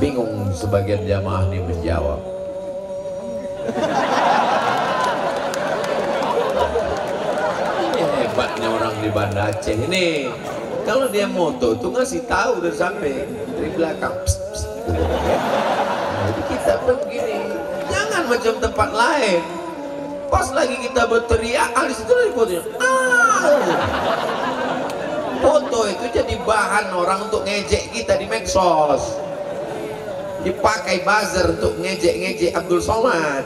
Bingung sebagian jamaah ini menjawab. Ini hebatnya orang di Banda Aceh ini. Kalau dia moto tuh ngasih tahu udah sampai dari belakang. Psst, psst, gitu. Nah, jadi kita pun begini, jangan macam tempat lain. Pas lagi kita berteriak, di situ lagi fotonya. Foto itu jadi bahan orang untuk ngejek kita di medsos. Dipakai buzzer untuk ngejek-ngejek Abdul Somad.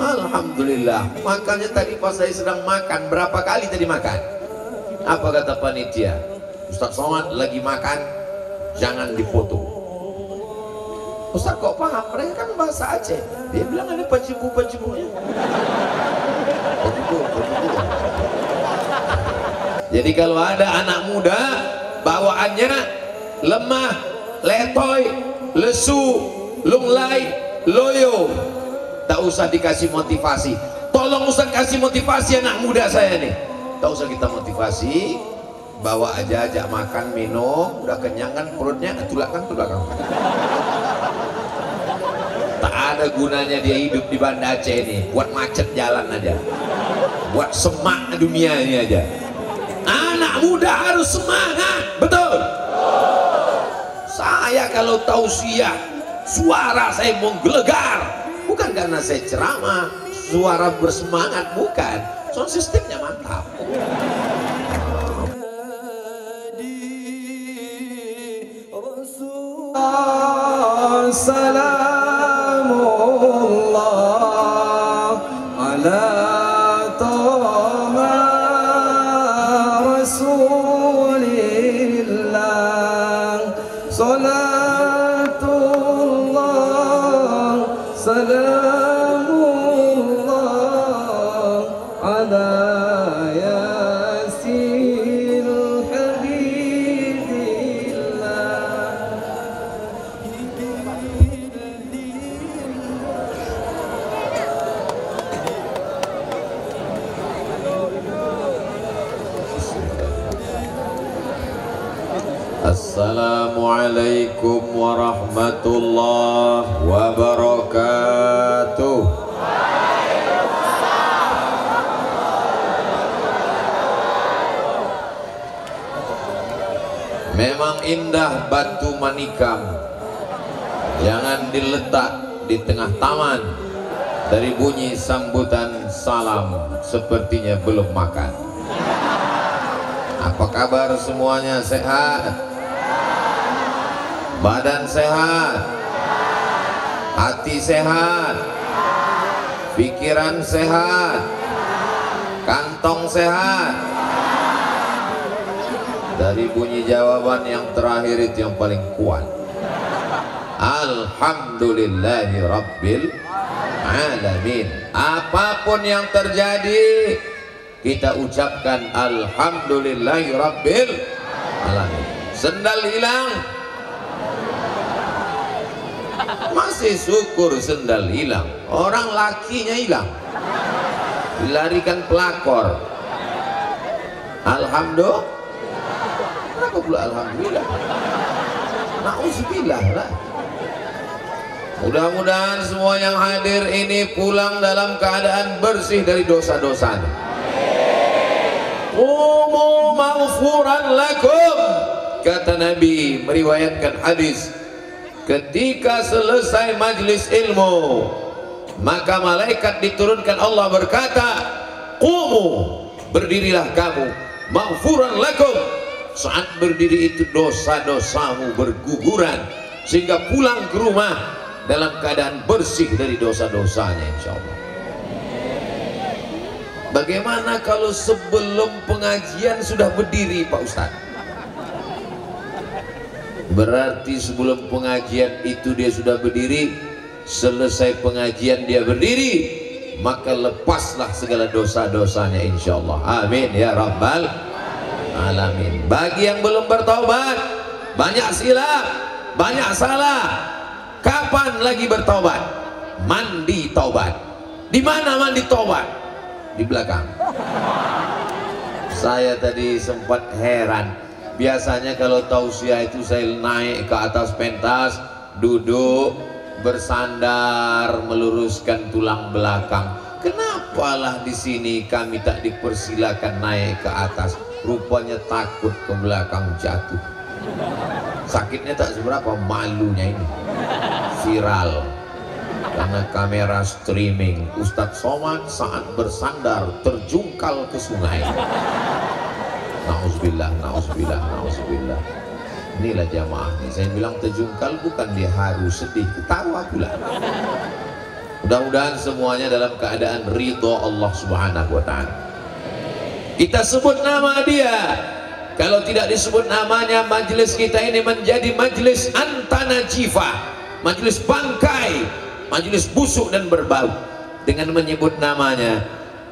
Alhamdulillah. Makanya tadi pas saya sedang makan, berapa kali tadi makan? Apa kata panitia? Ustaz Somad lagi makan, jangan difoto. Ustaz kok paham? Mereka kan bahasa Aceh. Dia bilang ada pancibu-pancibunya. Jadi kalau ada anak muda bawaannya lemah, letoy, lesu, lunglai, loyo, tak usah dikasih motivasi. Tolong Ustaz kasih motivasi anak muda saya nih. Tak usah kita motivasi, bawa aja, ajak makan, minum, udah kenyang kan perutnya, tulakan. Tak ada gunanya dia hidup di Banda Aceh ini, buat macet jalan aja, buat semak dunia ini aja. Anak muda harus semangat, betul. Saya kalau tausiah, suara saya menggelegar, bukan karena saya ceramah, suara bersemangat, bukan. Sound sistemnya mantap. Salamullah ala Taha Rasulillah. Salatullah salamullah ala yasin habibillah. Assalamualaikum warahmatullahi wabarakatuh. Memang indah batu manikam, jangan diletak di tengah taman. Dari bunyi sambutan salam sepertinya belum makan. Apa kabar semuanya? Sehat? Badan sehat? Hati sehat? Pikiran sehat? Kantong sehat? Dari bunyi jawaban yang terakhir itu yang paling kuat. Alhamdulillahi Rabbil Alamin. Apapun yang terjadi, kita ucapkan Alhamdulillahi Rabbil Alamin. Sendal hilang, masih syukur sendal hilang. Orang lakinya hilang, dilarikan pelakor. Alhamdulillah. Kenapa pula alhamdulillah? Na'udzubillah lah. Mudah-mudahan semua yang hadir ini pulang dalam keadaan bersih dari dosa-dosanya. Qumu maghfuran lakum, kata Nabi meriwayatkan hadis. Ketika selesai majlis ilmu, maka malaikat diturunkan, Allah berkata, qumu, berdirilah kamu, maghfuran lakum. Saat berdiri itu dosa-dosamu berguguran, sehingga pulang ke rumah dalam keadaan bersih dari dosa-dosanya, insya Allah. Bagaimana kalau sebelum pengajian sudah berdiri Pak Ustadz? Berarti sebelum pengajian itu dia sudah berdiri, selesai pengajian dia berdiri, maka lepaslah segala dosa-dosanya, insya Allah. Amin ya Rabbal Alamin. Bagi yang belum bertaubat, banyak silap, banyak salah, kapan lagi bertaubat? Mandi taubat. Di mana mandi taubat? Di belakang. Saya tadi sempat heran, Biasanya kalau tausiah itu saya naik ke atas pentas, duduk, bersandar, meluruskan tulang belakang. Kenapalah di sini kami tak dipersilakan naik ke atas? Rupanya takut ke belakang jatuh. Sakitnya tak seberapa, malunya ini viral karena kamera streaming. Ustadz Somad saat bersandar terjungkal ke sungai. Nauzubillah, nauzubillah, nauzubillah. Inilah jamaah nih. Saya bilang terjungkal bukan dia harus sedih, ketawa pula. Mudah-mudahan semuanya dalam keadaan ridho Allah Subhanahu wa ta'ala. Kita sebut nama dia. Kalau tidak disebut namanya, majelis kita ini menjadi majelis antanajifah, majelis bangkai, majelis busuk dan berbau. Dengan menyebut namanya,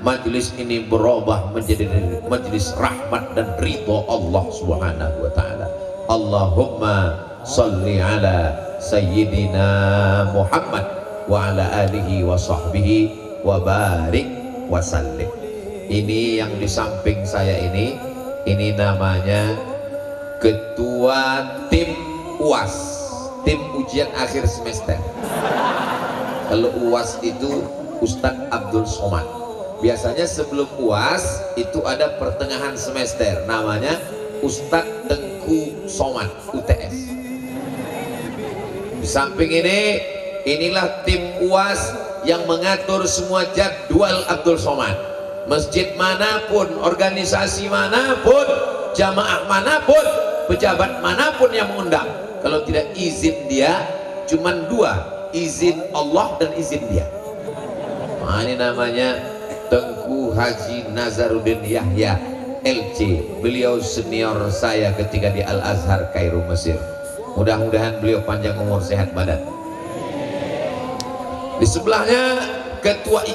majelis ini berubah menjadi majelis rahmat dan ridho Allah Subhanahu wa ta'ala. Allahumma salli ala sayyidina Muhammad wa ala alihi wa sahbihi wa barik wa sallim. Ini yang di samping saya ini namanya ketua tim UAS, tim ujian akhir semester. Kalau UAS itu Ustadz Abdul Somad. Biasanya sebelum UAS itu ada pertengahan semester, namanya Ustadz Tengku Somad UTS. Di samping ini, inilah tim UAS yang mengatur semua jadwal Abdul Somad. Masjid manapun, organisasi manapun, jamaah manapun, pejabat manapun yang mengundang, kalau tidak izin dia, cuman dua, izin Allah dan izin dia. Nah, ini namanya Tengku Haji Nazaruddin Yahya LC. Beliau senior saya ketika di Al-Azhar Kairo Mesir. Mudah-mudahan beliau panjang umur, sehat badan. Di sebelahnya ketua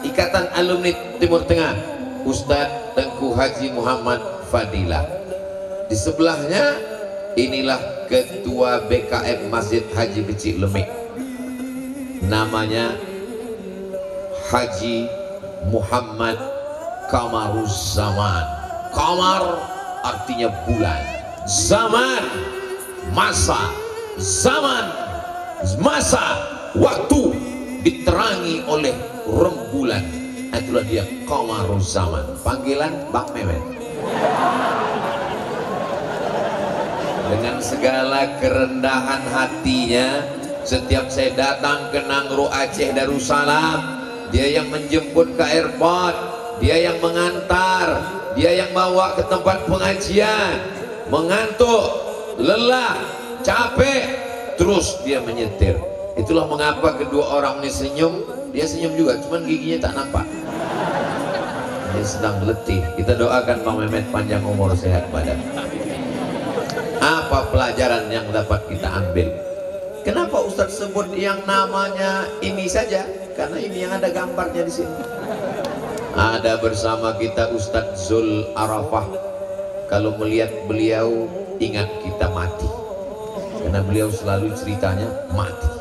Ikatan Alumni Timur Tengah, Ustadz Tengku Haji Muhammad Fadilah. Di sebelahnya inilah ketua BKM Masjid Haji Becik Lemik, namanya Haji Muhammad Kamaruzzaman. Kamar artinya bulan, zaman masa, zaman masa waktu diterangi oleh rembulan. Itulah dia Kamaruzzaman. Panggilan Bang Mehmet. Dengan segala kerendahan hatinya, setiap saya datang ke Nangro Aceh Darussalam, dia yang menjemput ke airport, dia yang mengantar, dia yang bawa ke tempat pengajian. Mengantuk, lelah, capek, terus dia menyetir. Itulah mengapa kedua orang ini senyum. Dia senyum juga, cuman giginya tak nampak. Dia sedang letih. Kita doakan Bang Mehmet panjang umur, sehat badan. Apa pelajaran yang dapat kita ambil? Kenapa Ustadz sebut yang namanya ini saja? Karena ini yang ada gambarnya di sini. Ada bersama kita Ustadz Zul Arafah. Kalau melihat beliau, ingat kita mati. Karena beliau selalu ceritanya mati.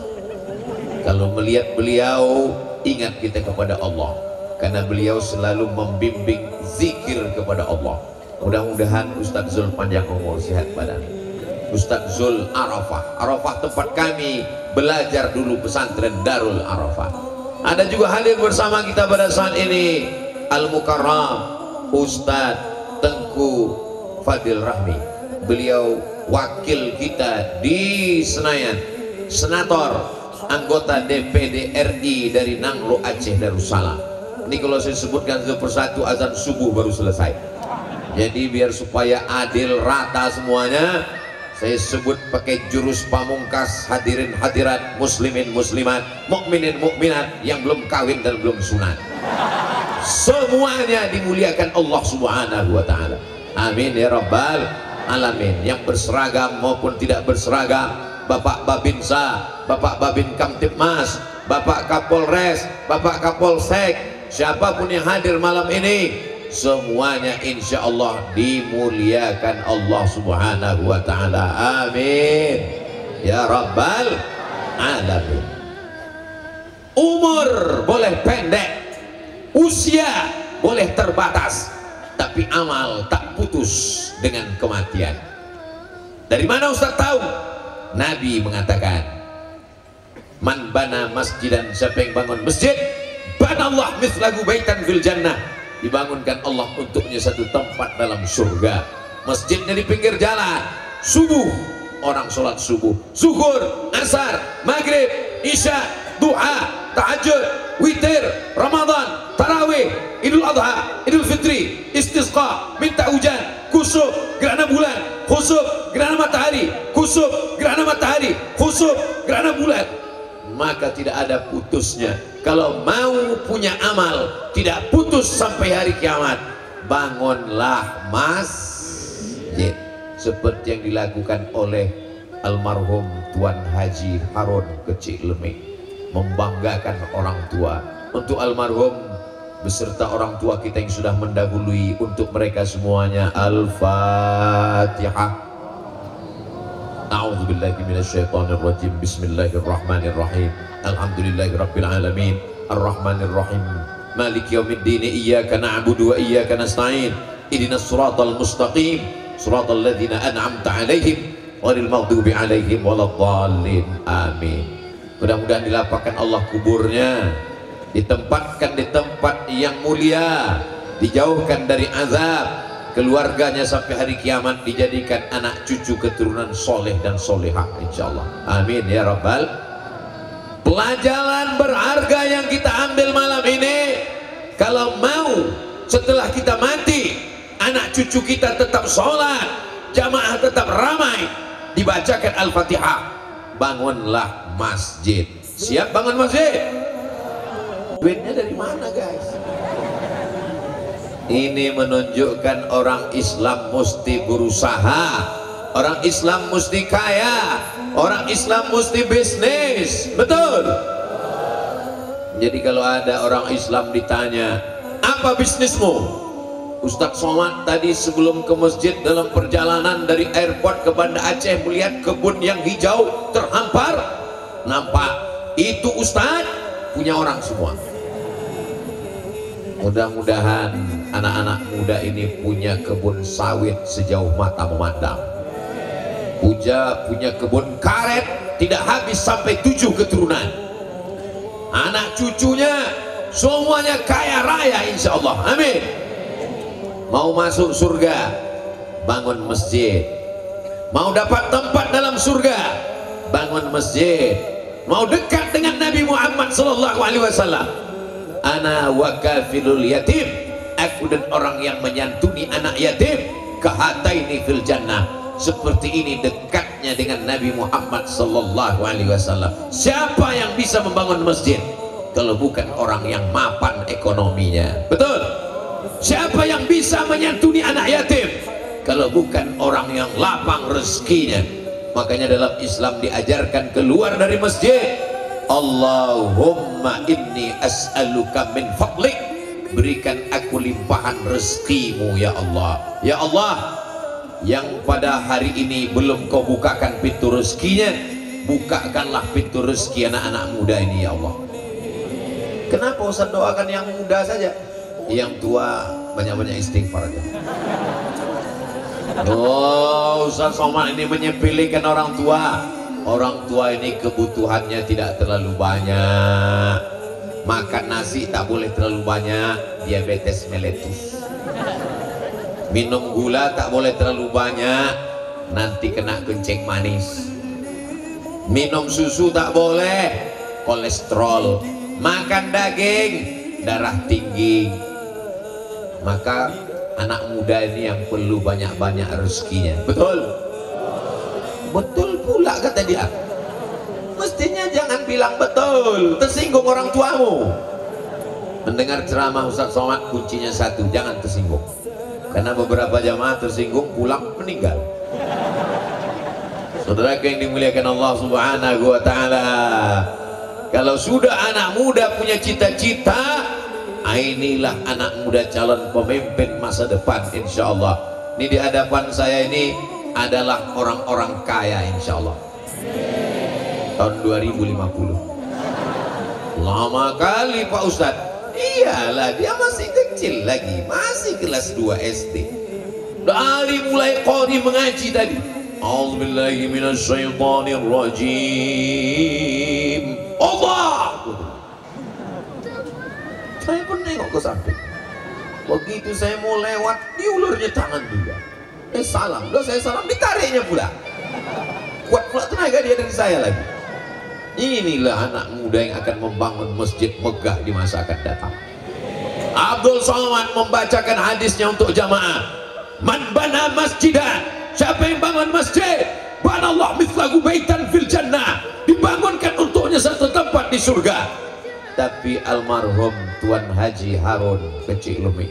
Kalau melihat beliau, ingat kita kepada Allah, karena beliau selalu membimbing zikir kepada Allah. Mudah-mudahan Ustadz Zul panjang umur, sehat badan. Ustadz Zul Arafah, Arafah tempat kami belajar dulu, pesantren Darul Arafah. Ada juga hadir bersama kita pada saat ini Al-Mukarram Ustadz Tengku Fadil Rahmi. Beliau wakil kita di Senayan, senator, anggota DPD RI dari Nangro Aceh Darussalam. Ini kalau saya sebutkan satu persatu, azan subuh baru selesai. Jadi biar supaya adil rata semuanya, saya sebut pakai jurus pamungkas. Hadirin hadirat, muslimin muslimat, mukminin mukminat yang belum kawin dan belum sunat, semuanya dimuliakan Allah Subhanahu wa ta'ala. Amin ya rabbal alamin. Yang berseragam maupun tidak berseragam, Bapak Babinsa, Bapak Babin Kamtipmas, Bapak Kapolres, Bapak Kapolsek, siapapun yang hadir malam ini, semuanya insya Allah dimuliakan Allah Subhanahu wa ta'ala. Amin ya rabbal alamin. Umur boleh pendek, usia boleh terbatas, tapi amal tak putus dengan kematian. Dari mana Ustaz tahu? Nabi mengatakan, man bana masjidan, siapa yang bangun masjid, banallah mithlahu baitan fil jannah, dibangunkan Allah untuknya satu tempat dalam surga. Masjidnya di pinggir jalan, subuh orang sholat subuh, zuhur, asar, maghrib, isya, duha, tahajud, witir, Ramadan, tarawih, Idul Adha, Idul Fitri, istisqa, minta hujan, kusuf, gerhana bulan, khusuf, gerhana matahari, kusuf, gerhana matahari, khusuf, gerhana bulan. Maka tidak ada putusnya. Kalau mau punya amal tidak putus sampai hari kiamat, bangunlah masjid seperti yang dilakukan oleh almarhum Tuan Haji Harun Kecik Lemik, membanggakan orang tua. Untuk almarhum beserta orang tua kita yang sudah mendahului, untuk mereka semuanya Al-Fatihah. A'udzubillahi minasyaitonirrajim. Bismillahirrahmanirrahim. Alhamdulillahirabbil alamin. Arrahmanirrahim. Maliki yaumiddin. Iyyaka na'budu wa iyyaka nasta'in. Ihdinas siratal mustaqim. Siratal ladzina an'amta 'alaihim ghairil maghdubi 'alaihim waladdallin. Amin. Mudah-mudahan dilapangkan Allah kuburnya, ditempatkan di tempat yang mulia, dijauhkan dari azab, keluarganya sampai hari kiamat dijadikan anak cucu keturunan soleh dan solehah insyaallah. Amin ya rabbal. Pelajaran berharga yang kita ambil malam ini, kalau mau setelah kita mati anak cucu kita tetap sholat, jamaah tetap ramai, dibacakan Al-Fatihah, bangunlah masjid. Siap bangun masjid? Duitnya dari mana guys? Ini menunjukkan orang Islam mesti berusaha, orang Islam mesti kaya, orang Islam mesti bisnis. Betul? Jadi kalau ada orang Islam ditanya, apa bisnismu? Ustadz Somad tadi sebelum ke masjid dalam perjalanan dari airport ke Banda Aceh melihat kebun yang hijau terhampar, nampak itu Ustadz punya orang semua. Mudah-mudahan anak-anak muda ini punya kebun sawit sejauh mata memandang, punya kebun karet tidak habis sampai 7 keturunan, anak cucunya semuanya kaya raya insya Allah. Amin. Mau masuk surga, bangun masjid. Mau dapat tempat dalam surga, bangun masjid. Mau dekat dengan Nabi Muhammad SAW, ana wa kafilul yatim, aku dan orang yang menyantuni anak yatim, kahataini fil jannah, seperti ini dekatnya dengan Nabi Muhammad SAW. Siapa yang bisa membangun masjid kalau bukan orang yang mapan ekonominya? Betul? Siapa yang bisa menyantuni anak yatim kalau bukan orang yang lapang rezekinya? Makanya dalam Islam diajarkan keluar dari masjid, Allahumma inni as'aluka min fadlik, berikan aku limpahan rezekimu ya Allah. Ya Allah, yang pada hari ini belum kau bukakan pintu rezekinya, bukakanlah pintu rezeki anak-anak muda ini ya Allah. Kenapa Ustaz doakan yang muda saja? Yang tua banyak-banyak istighfar aja. Oh, Ustaz Somad ini menyepelekan orang tua. Orang tua ini kebutuhannya tidak terlalu banyak. Makan nasi tak boleh terlalu banyak, diabetes meletus. Minum gula tak boleh terlalu banyak, nanti kena kencing manis. Minum susu tak boleh, kolesterol. Makan daging, darah tinggi. Maka anak muda ini yang perlu banyak-banyak rezekinya. Betul? Betul pula kata dia. Mestinya jangan bilang betul, tersinggung orang tuamu. Mendengar ceramah Ustaz Somad kuncinya satu, jangan tersinggung. Karena beberapa jamaah tersinggung pulang meninggal. Saudara yang dimuliakan Allah Subhanahu wa taala, kalau sudah anak muda punya cita-cita, inilah anak muda calon pemimpin masa depan insya Allah. Ini di hadapan saya ini adalah orang-orang kaya insya Allah. Tahun 2050 lama kali Pak Ustadz. Iya iyalah, dia masih kecil lagi, masih kelas 2 SD. Dari mulai qari mengaji tadi, a'udzubillahi minasyaitonirrajim, Allah. Saya pun nengok ke samping. Begitu saya mau lewat, diulurnya tangan juga. Salam, udah saya salam, ditariknya pula. Kuat pula tenaga dia dari saya lagi. Inilah anak muda yang akan membangun masjid megah di masa akan datang. Abdul Somad membacakan hadisnya untuk jamaah. Man bana masjidan, siapa yang bangun masjid, banallah mithlahu baitan fil jannah, dibangunkan untuknya satu tempat di surga. Tapi almarhum Tuan Haji Harun Kecik Lumi,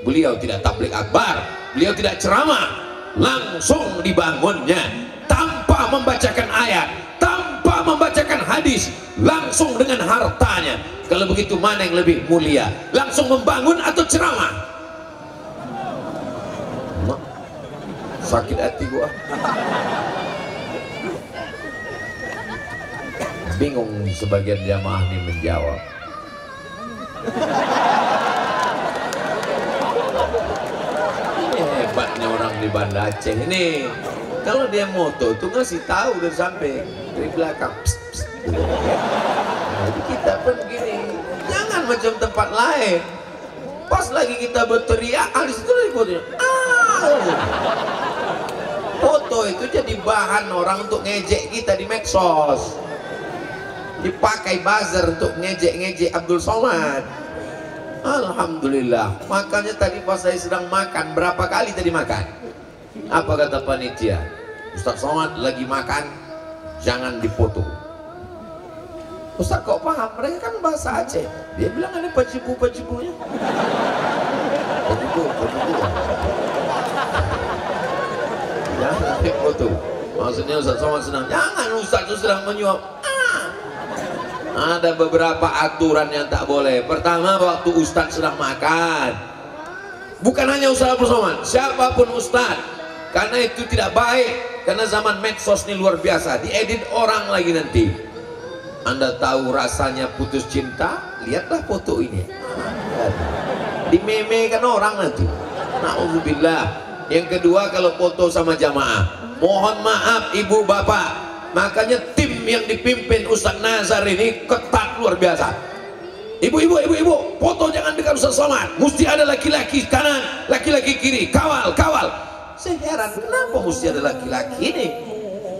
beliau tidak tablik akbar, beliau tidak ceramah, langsung dibangunnya tanpa membacakan ayat, tanpa membacakan hadis, langsung dengan hartanya. Kalau begitu mana yang lebih mulia, langsung membangun atau ceramah? Sakit hati gua. Bingung sebagian jamaah ini menjawab. Ini hebatnya orang di Banda Aceh ini. Kalau dia moto tuh ngasih tahu dari sampai dari belakang. Psst, psst, gitu. Nah, jadi kita pun gini, jangan macam tempat lain. Pas lagi kita berteriak, di situ lagi fotonya. Foto itu jadi bahan orang untuk ngejek kita di medsos, dipakai buzzer untuk ngejek-ngejek Abdul Somad. Alhamdulillah. Makanya tadi pas saya sedang makan, berapa kali tadi makan, apa kata panitia? Ustaz Somad lagi makan, jangan dipoto. Ustaz kok paham? Mereka kan bahasa Aceh. Dia bilang ada pacibu-pacibunya. Pacibu. Jangan dipoto. Maksudnya Ustaz Somad sedang, jangan Ustaz itu sedang menyuap. Ada beberapa aturan yang tak boleh. Pertama, waktu Ustaz sedang makan, bukan hanya Ustaz Abdul Somad, siapapun Ustaz, karena itu tidak baik. Karena zaman medsos ini luar biasa, diedit orang lagi nanti. Anda tahu rasanya putus cinta? Lihatlah foto ini. Dimemekan orang nanti. Na'udzubillah. Yang kedua, kalau foto sama jamaah, mohon maaf ibu bapak, makanya tim yang dipimpin Ustaz Nazar ini ketat luar biasa. Ibu, foto jangan dekat Ustaz Somad, mesti ada laki-laki kanan, laki-laki kiri, kawal. Saya heran, kenapa mesti ada laki-laki ini?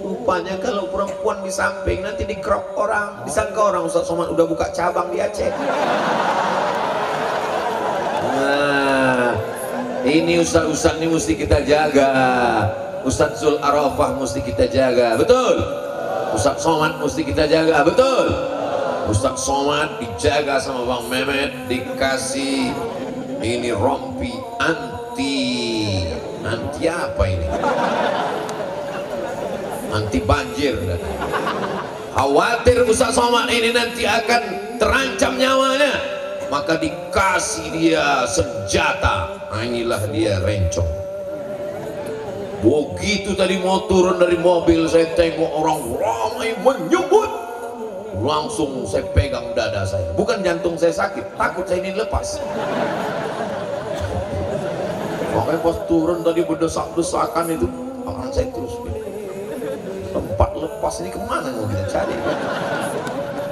Rupanya kalau perempuan di samping nanti dikrop orang, disangka orang Ustaz Somad udah buka cabang di Aceh. Nah, ini ustaz-ustaz ini mesti kita jaga. Ustaz Zul Arafah mesti kita jaga, betul? Ustaz Somad mesti kita jaga, betul? Ustaz Somad dijaga sama Bang Mehmet, dikasih ini rompi anti apa ini? Anti banjir. Khawatir Ustaz Somad ini nanti akan terancam nyawanya, maka dikasih dia senjata. Inilah dia rencong. Begitu tadi mau turun dari mobil, saya tengok orang ramai menyebut, langsung saya pegang dada saya. Bukan jantung saya sakit, takut saya ini lepas. Makanya pas turun tadi berdesak-desakan itu, orang saya terus tempat lepas ini kemana mau kita cari?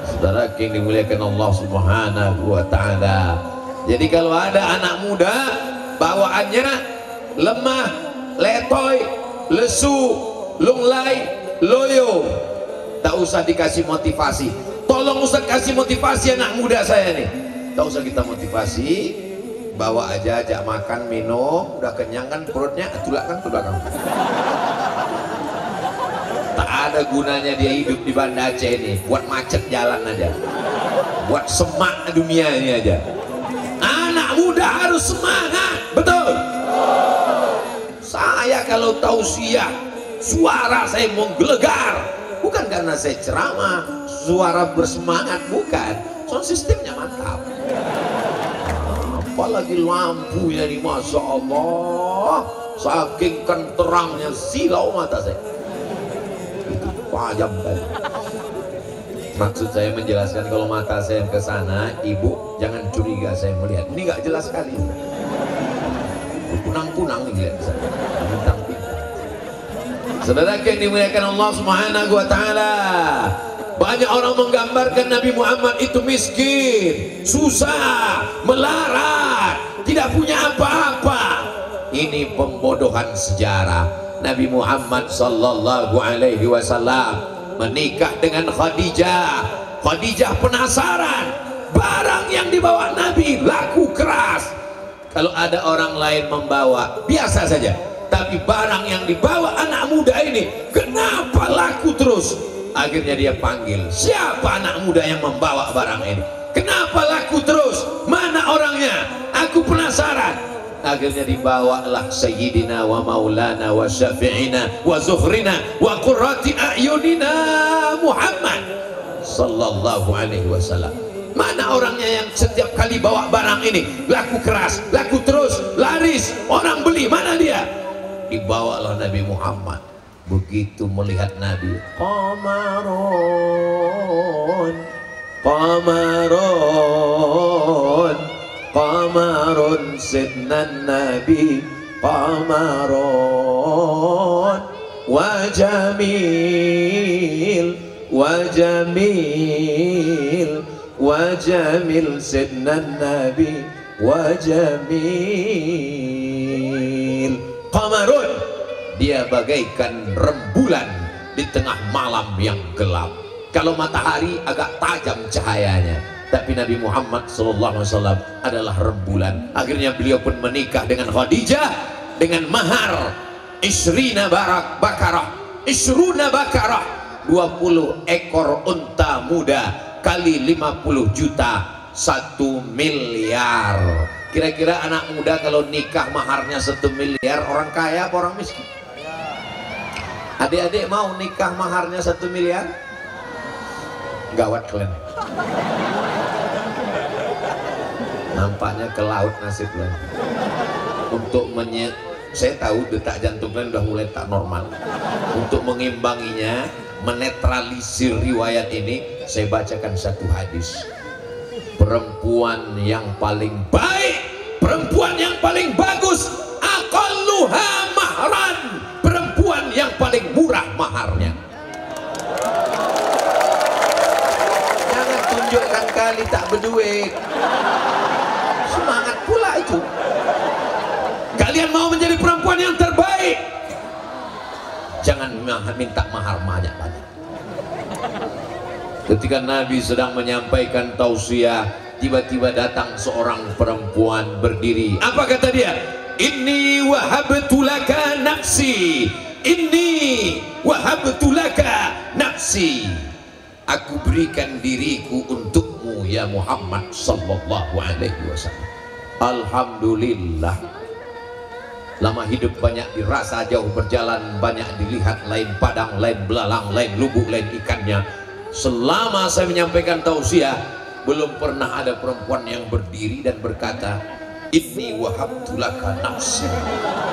Saudara yang dimuliakan Allah Subhanahu wa Ta'ala. Jadi kalau ada anak muda bawaannya lemah, letoy, lesu, lunglai, loyo, tak usah dikasih motivasi. Tolong Ustaz kasih motivasi anak muda saya nih. Tak usah kita motivasi, bawa aja, ajak makan, minum, udah kenyang kan perutnya, tulakkan ke belakang. Tak ada gunanya dia hidup di Banda Aceh ini, buat macet jalan aja, buat semak dunia ini aja. Anak muda harus semangat, betul? Saya kalau tausiah, suara saya menggelegar, bukan karena saya ceramah, suara bersemangat, bukan. Sound sistemnya mantap. Apalagi lampunya ini, Masya Allah, saking kan terangnya silau mata saya. Itu pajam tadi. Maksud saya menjelaskan kalau mata saya ke sana, ibu jangan curiga saya melihat. Ini nggak jelas sekali. Punang-punang ini lihat saya. Bintang-bintang. Saudara yang dimuliakan Allah Subhanahu wa taala. Banyak orang menggambarkan Nabi Muhammad itu miskin, susah, melarat, tidak punya apa-apa. Ini pembodohan sejarah. Nabi Muhammad sallallahu alaihi wasallam menikah dengan Khadijah. Khadijah penasaran, barang yang dibawa Nabi laku keras. Kalau ada orang lain membawa biasa saja, tapi barang yang dibawa anak muda ini kenapa laku terus? Akhirnya dia panggil, siapa anak muda yang membawa barang ini? Kenapa laku terus? Mana orangnya? Aku penasaran. Akhirnya dibawalah Sayyidina wa Maulana wa Syafi'ina wa Zuhrina wa Qurrati A'yunina Muhammad sallallahu alaihi wasallam. Mana orangnya yang setiap kali bawa barang ini laku keras, laku terus, laris, orang beli? Mana dia? Dibawalah Nabi Muhammad. Begitu melihat Nabi, Qamarun, Qamarun, Qamarun, Sidna Nabi, Qamarun, wa Jamil, wa Jamil, wa Jamil, Sidna Nabi, wa Jamil. Qamarun, dia bagaikan rembulan di tengah malam yang gelap. Kalau matahari agak tajam cahayanya, tapi Nabi Muhammad SAW adalah rembulan. Akhirnya beliau pun menikah dengan Khadijah dengan mahar Isrina Bakarah, 20 ekor unta muda kali 50 juta, 1 miliar. Kira-kira anak muda kalau nikah maharnya 1 miliar, orang kaya apa orang miskin? Adik-adik mau nikah maharnya 1 miliar? Gawat kalian. Nampaknya ke laut nasib kalian. Untuk saya tahu detak jantung kalian udah mulai tak normal. Untuk mengimbanginya, menetralisir riwayat ini, saya bacakan satu hadis. Perempuan yang paling baik, perempuan yang paling bagus, aqalluha mahran, perempuan yang paling murah maharnya. Jangan tunjukkan kali tak berduit. Semangat pula itu. Kalian mau menjadi perempuan yang terbaik, jangan minta mahar banyak-banyak. Ketika Nabi sedang menyampaikan tausiah, tiba-tiba datang seorang perempuan berdiri. Apa kata dia? Inni wahabtu laka nafsi, inni wahabtu laka nafsi. Aku berikan diriku untukmu ya Muhammad sallallahu alaihi wasallam. Alhamdulillah. Lama hidup banyak dirasa, jauh berjalan banyak dilihat, lain padang, lain belalang, lain lubuk, lain ikannya. Selama saya menyampaikan tausiah, belum pernah ada perempuan yang berdiri dan berkata, inni wahabtu laka nafsi,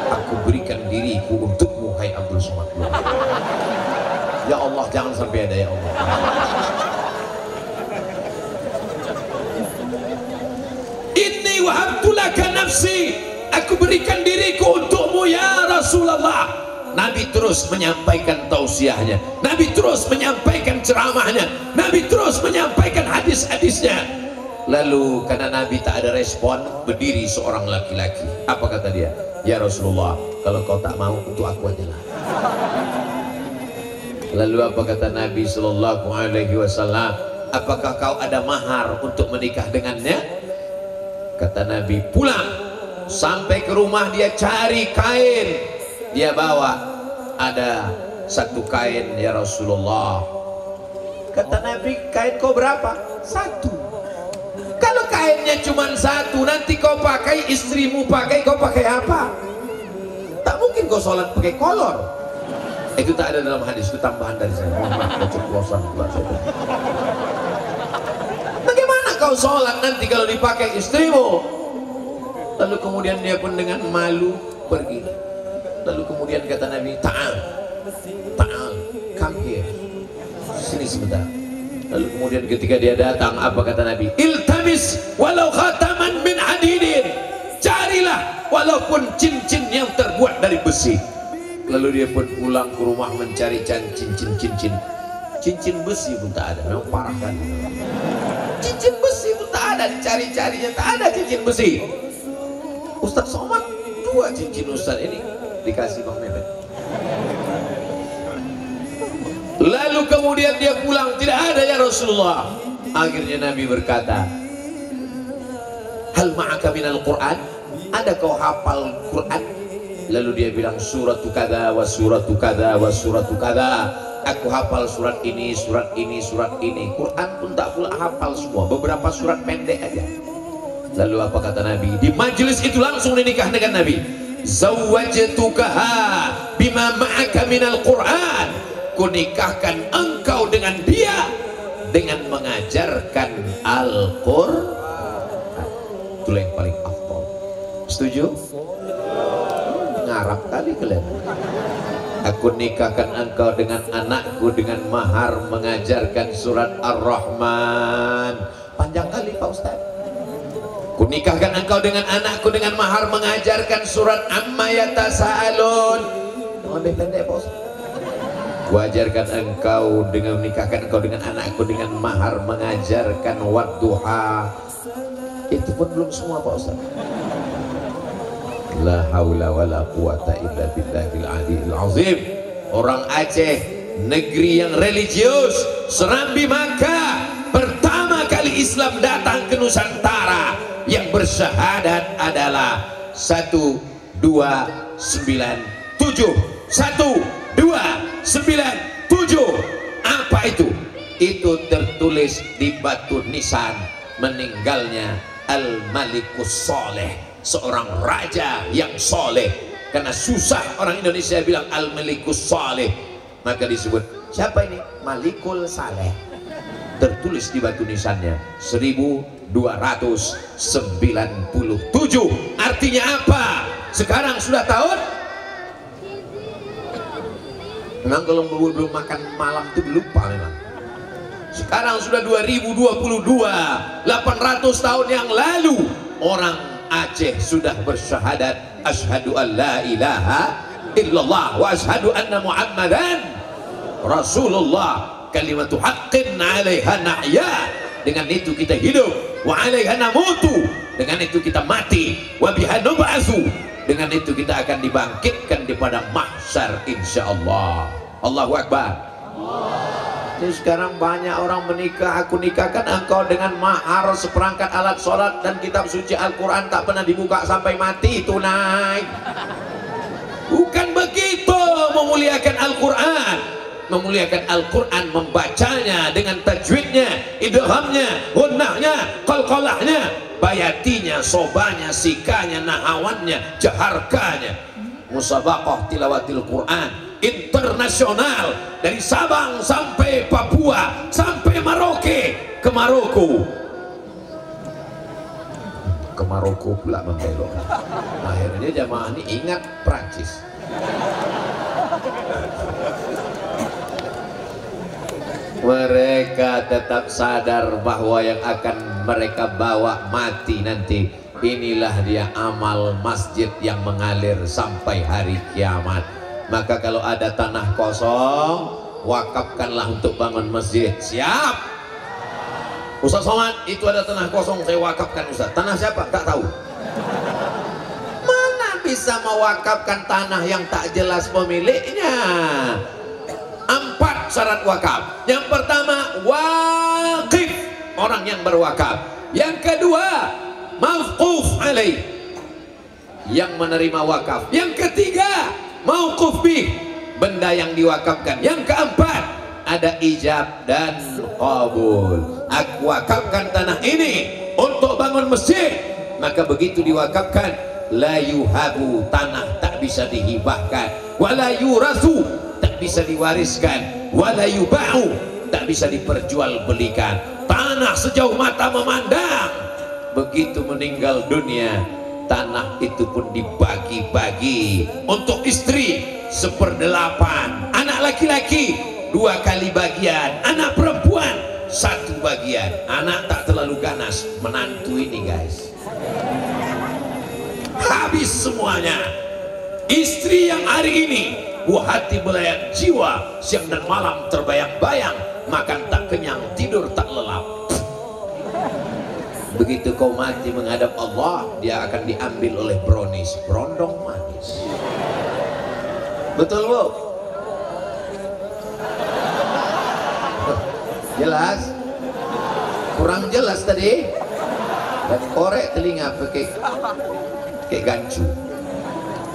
aku berikan diriku untukmu hai Abdul Somad. Ya Allah, jangan sampai ada ya Allah. Inni wahabtu laka nafsi, aku berikan diriku untukmu ya Rasulullah. Nabi terus menyampaikan tausiahnya, Nabi terus menyampaikan ceramahnya, Nabi terus menyampaikan hadis-hadisnya. Lalu karena Nabi tak ada respon, berdiri seorang laki-laki. Apa kata dia? Ya Rasulullah, kalau kau tak mau, untuk aku aja lah. Lalu apa kata Nabi Sallallahu Alaihi Wasallam? Apakah kau ada mahar untuk menikah dengannya? Kata Nabi, pulang. Sampai ke rumah dia cari kain, dia bawa, ada satu kain ya Rasulullah. Kata Nabi, kain kau berapa? 1. Kalau kainnya cuma 1, nanti kau pakai, istrimu pakai, kau pakai apa? Tak mungkin kau sholat pakai kolor. Itu tak ada dalam hadis, itu tambahan dari saya. Keceplosan pula saya. Bagaimana kau sholat nanti kalau dipakai istrimu? Lalu kemudian dia pun dengan malu pergi. Lalu kemudian kata Nabi, ta'al, ta'al, come here, sini sebentar. Lalu kemudian ketika dia datang, apa kata Nabi? Iltamis walau khataman min hadidin, carilah walaupun cincin yang terbuat dari besi. Lalu dia pun pulang ke rumah mencari cincin besi pun tak ada. Memang parah kan? Cincin besi pun tak ada, cari-carinya tak ada cincin besi. Ustaz Somad, 2 cincin Ustaz ini dikasih Bang Mehmet. Lalu kemudian dia pulang, tidak ada ya Rasulullah. Akhirnya Nabi berkata, hal ma'aka minal Qur'an, ada kau hafal Quran? Lalu dia bilang, suratu kada wa suratu kada wa suratu kada. Aku hafal surat ini, surat ini, surat ini. Quran pun tak pula hafal semua, beberapa surat pendek aja. Lalu apa kata Nabi? Di majelis itu langsung dinikah dengan Nabi. Zawwajtukaha bima ma'aka minal Qur'an, kunikahkan engkau dengan dia dengan mengajarkan Al-Qur'an. Itulah yang paling afdal. Setuju? Ngarap kali kalian. Aku nikahkan engkau dengan anakku dengan mahar mengajarkan surat Ar-Rahman. Panjang kali Pak Ustaz. Kunikahkan engkau dengan anakku dengan mahar mengajarkan surat Amma Yatasaalun. Lebih pendek Pak Ustaz. Wajarkan engkau dengan menikahkan engkau dengan anakku dengan mahar mengajarkan wadduha. Itu pun belum semua Pak Ustaz. La haula wala quwata illa billahil aliyil azim. Orang Aceh, negeri yang religius, Serambi Makkah, pertama kali Islam datang ke Nusantara, yang bersyahadat adalah 1297. 1297. Apa itu? Itu tertulis di batu nisan meninggalnya Al-Malikus Soleh, seorang raja yang soleh. Karena susah orang Indonesia bilang Al-Malikus Soleh, maka disebut siapa ini? Malikul Saleh. Tertulis di batu nisannya 1297. Artinya apa? Sekarang sudah tahun, memang kalau belum makan malam itu lupa memang. Sekarang sudah 2022, 800 tahun yang lalu orang Aceh sudah bersyahadat asyhadu an la ilaha illallah wa asyhadu anna muhammadan rasulullah, kalimatu haqqin 'alaiha nahya. Dengan itu kita hidup, wa 'alaiha namutu, dengan itu kita mati, wa biha nub'atsu, dengan itu kita akan dibangkitkan di padang mahsyar insyaallah. Allahu akbar. Ini sekarang banyak orang menikah, aku nikahkan engkau dengan mahar seperangkat alat sholat dan kitab suci Al-Quran tak pernah dibuka sampai mati, tunai. Bukan begitu memuliakan Al-Quran. Memuliakan Al-Quran, membacanya dengan tajwidnya, idghamnya, gunnahnya, qalqalahnya, bayatinya, sobanya, sikanya, nahawannya, jaharkanya. Musabaqah tilawatil Quran internasional dari Sabang sampai Papua sampai Merauke, ke Maroko. Ke Maroko pula membelok. Akhirnya jamaah ini ingat Prancis. Mereka tetap sadar bahwa yang akan mereka bawa mati nanti, inilah dia amal masjid yang mengalir sampai hari kiamat. Maka kalau ada tanah kosong, wakafkanlah untuk bangun masjid. Siap? Ustaz Somad, itu ada tanah kosong, saya wakafkan Ustaz. Tanah siapa? Tak tahu. Mana bisa mewakafkan tanah yang tak jelas pemiliknya? 4 syarat wakaf. Yang pertama, waqif, orang yang berwakaf. Yang kedua, mauquf alaih, yang menerima wakaf. Yang ketiga, mauquf bih, benda yang diwakafkan. Yang keempat, ada ijab dan qabul. Aku wakafkan tanah ini untuk bangun masjid, maka begitu diwakafkan, la yuhabu, tanah tak bisa dihibahkan, wala yurasu, tak bisa diwariskan, wala yuba'u, tak bisa diperjualbelikan. Tanah sejauh mata memandang. Begitu meninggal dunia, tanah itu pun dibagi-bagi untuk istri 1/8, anak laki-laki 2 kali bagian, anak perempuan 1 bagian. Anak tak terlalu ganas, menantu ini guys habis semuanya. Istri yang hari ini buah hati belayan jiwa, siang dan malam terbayang-bayang, makan tak kenyang, tidur tak lelap. Begitu kau mati menghadap Allah, dia akan diambil oleh brownies, berondong manis. Betul Bu? Jelas? Kurang jelas tadi? Dan korek telinga pakai gancu.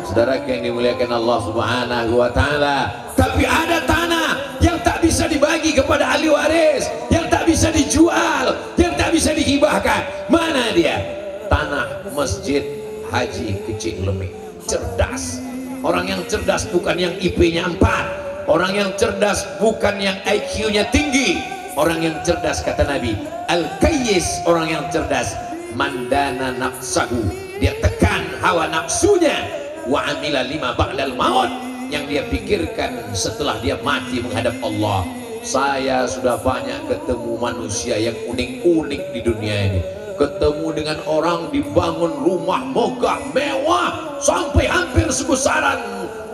Saudara yang dimuliakan Allah Subhanahu wa Ta'ala. Tapi ada tanah yang tak bisa dibagi kepada ahli waris, yang tak bisa dijual, yang tak bisa dihibahkan. Mana dia? Tanah Masjid Haji Kecik Lemik. Cerdas. Orang yang cerdas bukan yang IP-nya 4. Orang yang cerdas bukan yang IQ-nya tinggi. Orang yang cerdas, kata Nabi, Al-Qayyis, orang yang cerdas, mandana nafsahu, dia tekan hawa nafsunya, wa amila lima ba'dal maut, yang dia pikirkan setelah dia mati menghadap Allah. Saya sudah banyak ketemu manusia yang unik-unik di dunia ini. Ketemu dengan orang dibangun rumah megah mewah sampai hampir sebesaran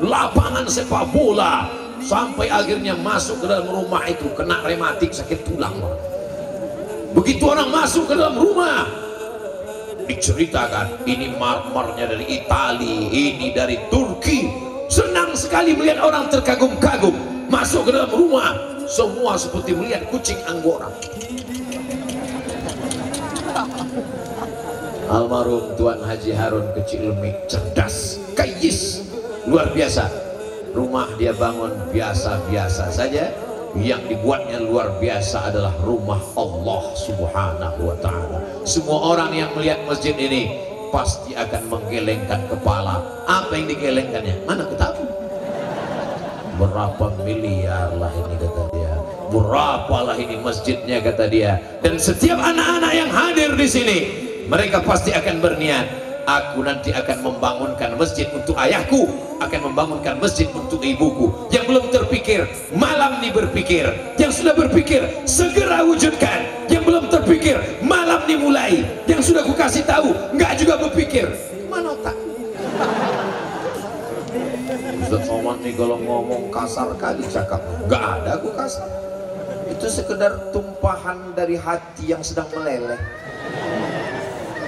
lapangan sepak bola, sampai akhirnya masuk ke dalam rumah itu kena rematik, sakit tulang. Begitu orang masuk ke dalam rumah, diceritakan ini marmernya dari Itali, ini dari Turki. Senang sekali melihat orang terkagum-kagum. Masuk ke dalam rumah, semua seperti melihat kucing Anggora. Almarhum Tuan Haji Harun Kecik Lemik, cerdas, kayis, luar biasa. Rumah dia bangun biasa-biasa saja, yang dibuatnya luar biasa adalah rumah Allah Subhanahu wa Ta'ala. Semua orang yang melihat masjid ini pasti akan menggelengkan kepala. Apa yang digelengkannya? Mana aku tahu. Berapa miliar lah ini, kata dia. Berapalah ini masjidnya, kata dia. Dan setiap anak-anak yang hadir di sini, mereka pasti akan berniat, aku nanti akan membangunkan masjid untuk ayahku, akan membangunkan masjid untuk ibuku. Yang belum terpikir, malam ini berpikir. Yang sudah berpikir, segera wujudkan. Yang belum terpikir, malam ini mulai. Yang sudah ku kasih tahu, nggak juga berpikir. Mana otak? Ustaz Somad nih kalau ngomong kasar kali cakap. Nggak ada aku kasar. Itu sekedar tumpahan dari hati yang sedang meleleh.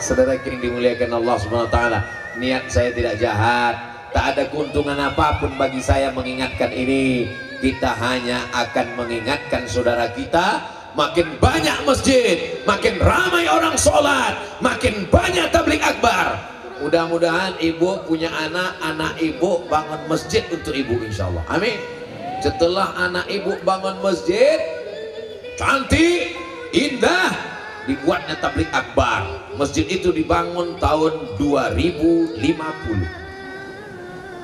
Saudara yang dimuliakan Allah Subhanahu wa Ta'ala, niat saya tidak jahat, tak ada keuntungan apapun bagi saya mengingatkan ini. Kita hanya akan mengingatkan saudara kita. Makin banyak masjid, makin ramai orang sholat, makin banyak tabligh akbar. Mudah-mudahan ibu punya anak, anak ibu bangun masjid untuk ibu, insya Allah. Amin. Setelah anak ibu bangun masjid, cantik, indah, dibuatnya tabligh akbar. Masjid itu dibangun tahun 2050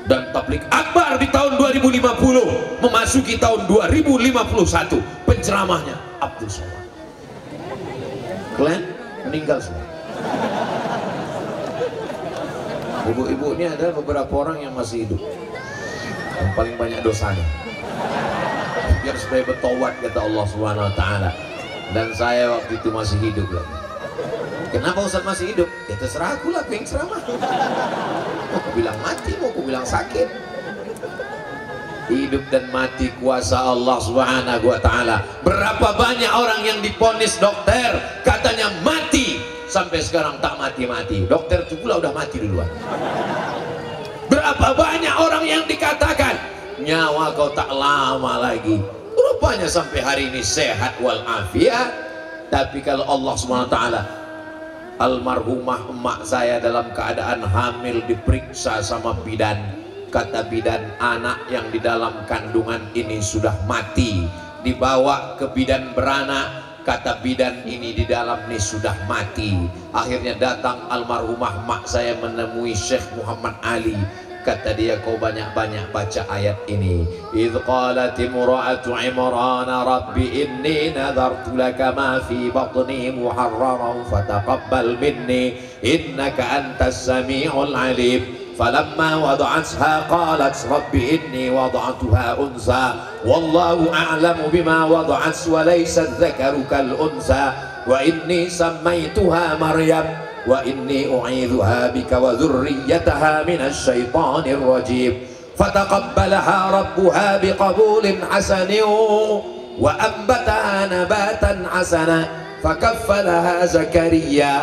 dan tabligh akbar di tahun 2050 memasuki tahun 2051. Penceramahnya Abdul Somad. Kalian meninggal semua. Ibu-ibu ini ada beberapa orang yang masih hidup, yang paling banyak dosanya. Biar supaya bertobat, kata Allah Subhanahu wa Ta'ala. Dan saya waktu itu masih hidup lagi. Kenapa Ustaz masih hidup? Ya terserah aku lah, aku yang ceramah. Mau aku bilang mati, mau aku bilang sakit. Hidup dan mati kuasa Allah Subhanahu wa Ta'ala. Berapa banyak orang yang diponis dokter katanya mati, sampai sekarang tak mati-mati. Dokter itu pula udah mati duluan. Berapa banyak orang yang dikatakan nyawa kau tak lama lagi, rupanya sampai hari ini sehat walafiat. Tapi kalau Allah Subhanahu wa Ta'ala, almarhumah emak saya dalam keadaan hamil diperiksa sama bidan. Kata bidan, anak yang di dalam kandungan ini sudah mati. Dibawa ke bidan beranak, kata bidan ini di dalam ini sudah mati. Akhirnya datang almarhumah emak saya menemui Syekh Muhammad Ali. Kata dia, kau banyak-banyak baca ayat ini. Idh qalat imra'atu Imran rabbi inni nadhartu laka ma fi batni muharraran fataqabbal minni innaka antas sami'ul alim. فلما وضعتها قالت رب إني وضعتها أنثى والله أعلم بما وضعت وليس الذكر كالأنثى وإني سميتها مريم وإني أعيذها بك وذريتها من الشيطان الرجيم فتقبلها ربها بقبول حسن وأنبتها نباتا حسنا فكفلها زكريا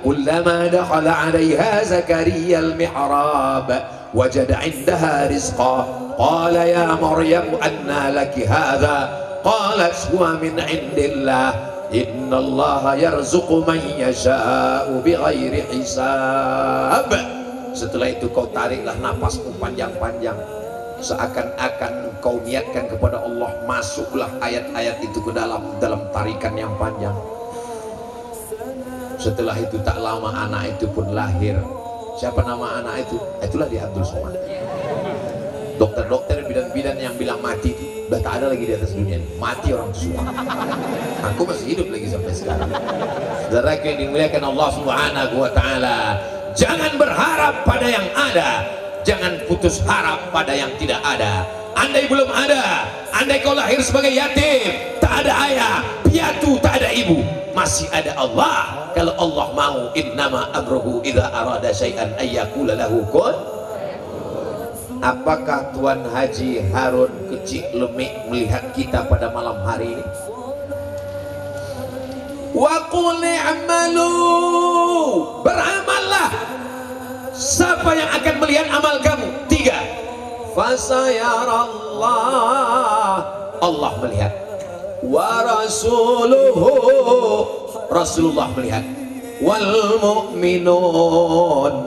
كلما دخل عليها زكريا المحراب وجد عندها رزقا قال يا مريم أنى لك هذا قالت هو من عند الله إن الله يرزق من يشاء بغير حساب. Setelah itu kau tariklah napasmu panjang-panjang, seakan-akan kau niatkan kepada Allah, masuklah ayat-ayat itu ke dalam tarikan yang panjang. Setelah itu tak lama anak itu pun lahir. Siapa nama anak itu? Itulah dia Abdul Somad. Dokter-dokter bidan-bidan yang bilang mati itu udah tak ada lagi di atas dunia ini. Mati orang semua. Aku masih hidup lagi sampai sekarang. Saudara yang dimuliakan Allah Subhanahu wa taala, jangan berharap pada yang ada, jangan putus harap pada yang tidak ada. Andai belum ada, andai kau lahir sebagai yatim, tak ada ayah, piatu, tak ada ibu, masih ada Allah. Kalau Allah mau, innama amruhu idza arada syai'an ayyaqula lahu kun. Apakah Tuan Haji Harun Kecik Lemik melihat kita pada malam hari ini? Wa qul i'malu, beramallah. Siapa yang akan melihat amal kamu? 3. Fasayarallah, Allah melihat. Wa rasuluhu, Rasulullah melihat. Wal mu'minun.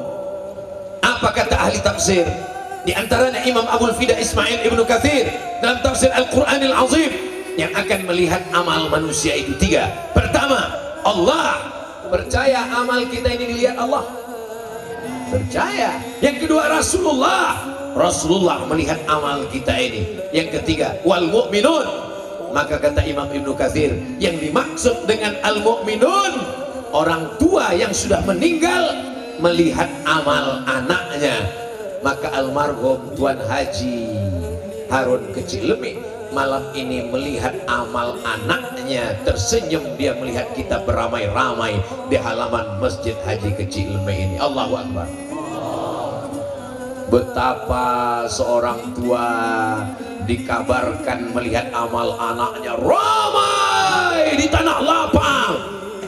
Apa kata ahli tafsir? Di antaranya Imam Abul Fida Ismail Ibnu Katsir dalam tafsir Al-Qur'anil Azim, yang akan melihat amal manusia itu 3. Pertama, Allah. Percaya amal kita ini dilihat Allah? Percaya. Yang kedua, Rasulullah. Rasulullah melihat amal kita ini. Yang ketiga, wal mu'minun. Maka kata Imam Ibnu Katsir, yang dimaksud dengan al mu'minun, orang tua yang sudah meninggal melihat amal anaknya. Maka almarhum Tuan Haji Harun Kecik Lemik malam ini melihat amal anaknya, tersenyum dia melihat kita beramai-ramai di halaman Masjid Haji Kecik Lemik ini. Allahu Akbar. Betapa seorang tua dikabarkan melihat amal anaknya ramai di tanah lapang.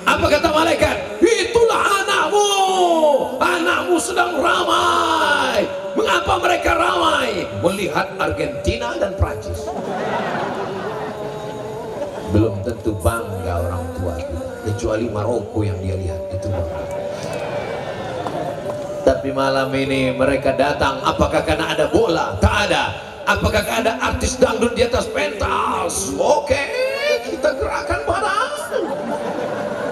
Apa kata malaikat? Itulah anakmu, anakmu sedang ramai. Mengapa mereka ramai? Melihat Argentina dan Prancis. Belum tentu bangga orang tua kita, kecuali Maroko yang dia lihat itu bangga. Tapi malam ini mereka datang, apakah karena ada bola? Tak ada. Apakah ada artis dangdut di atas pentas? Oke, kita gerakan badan.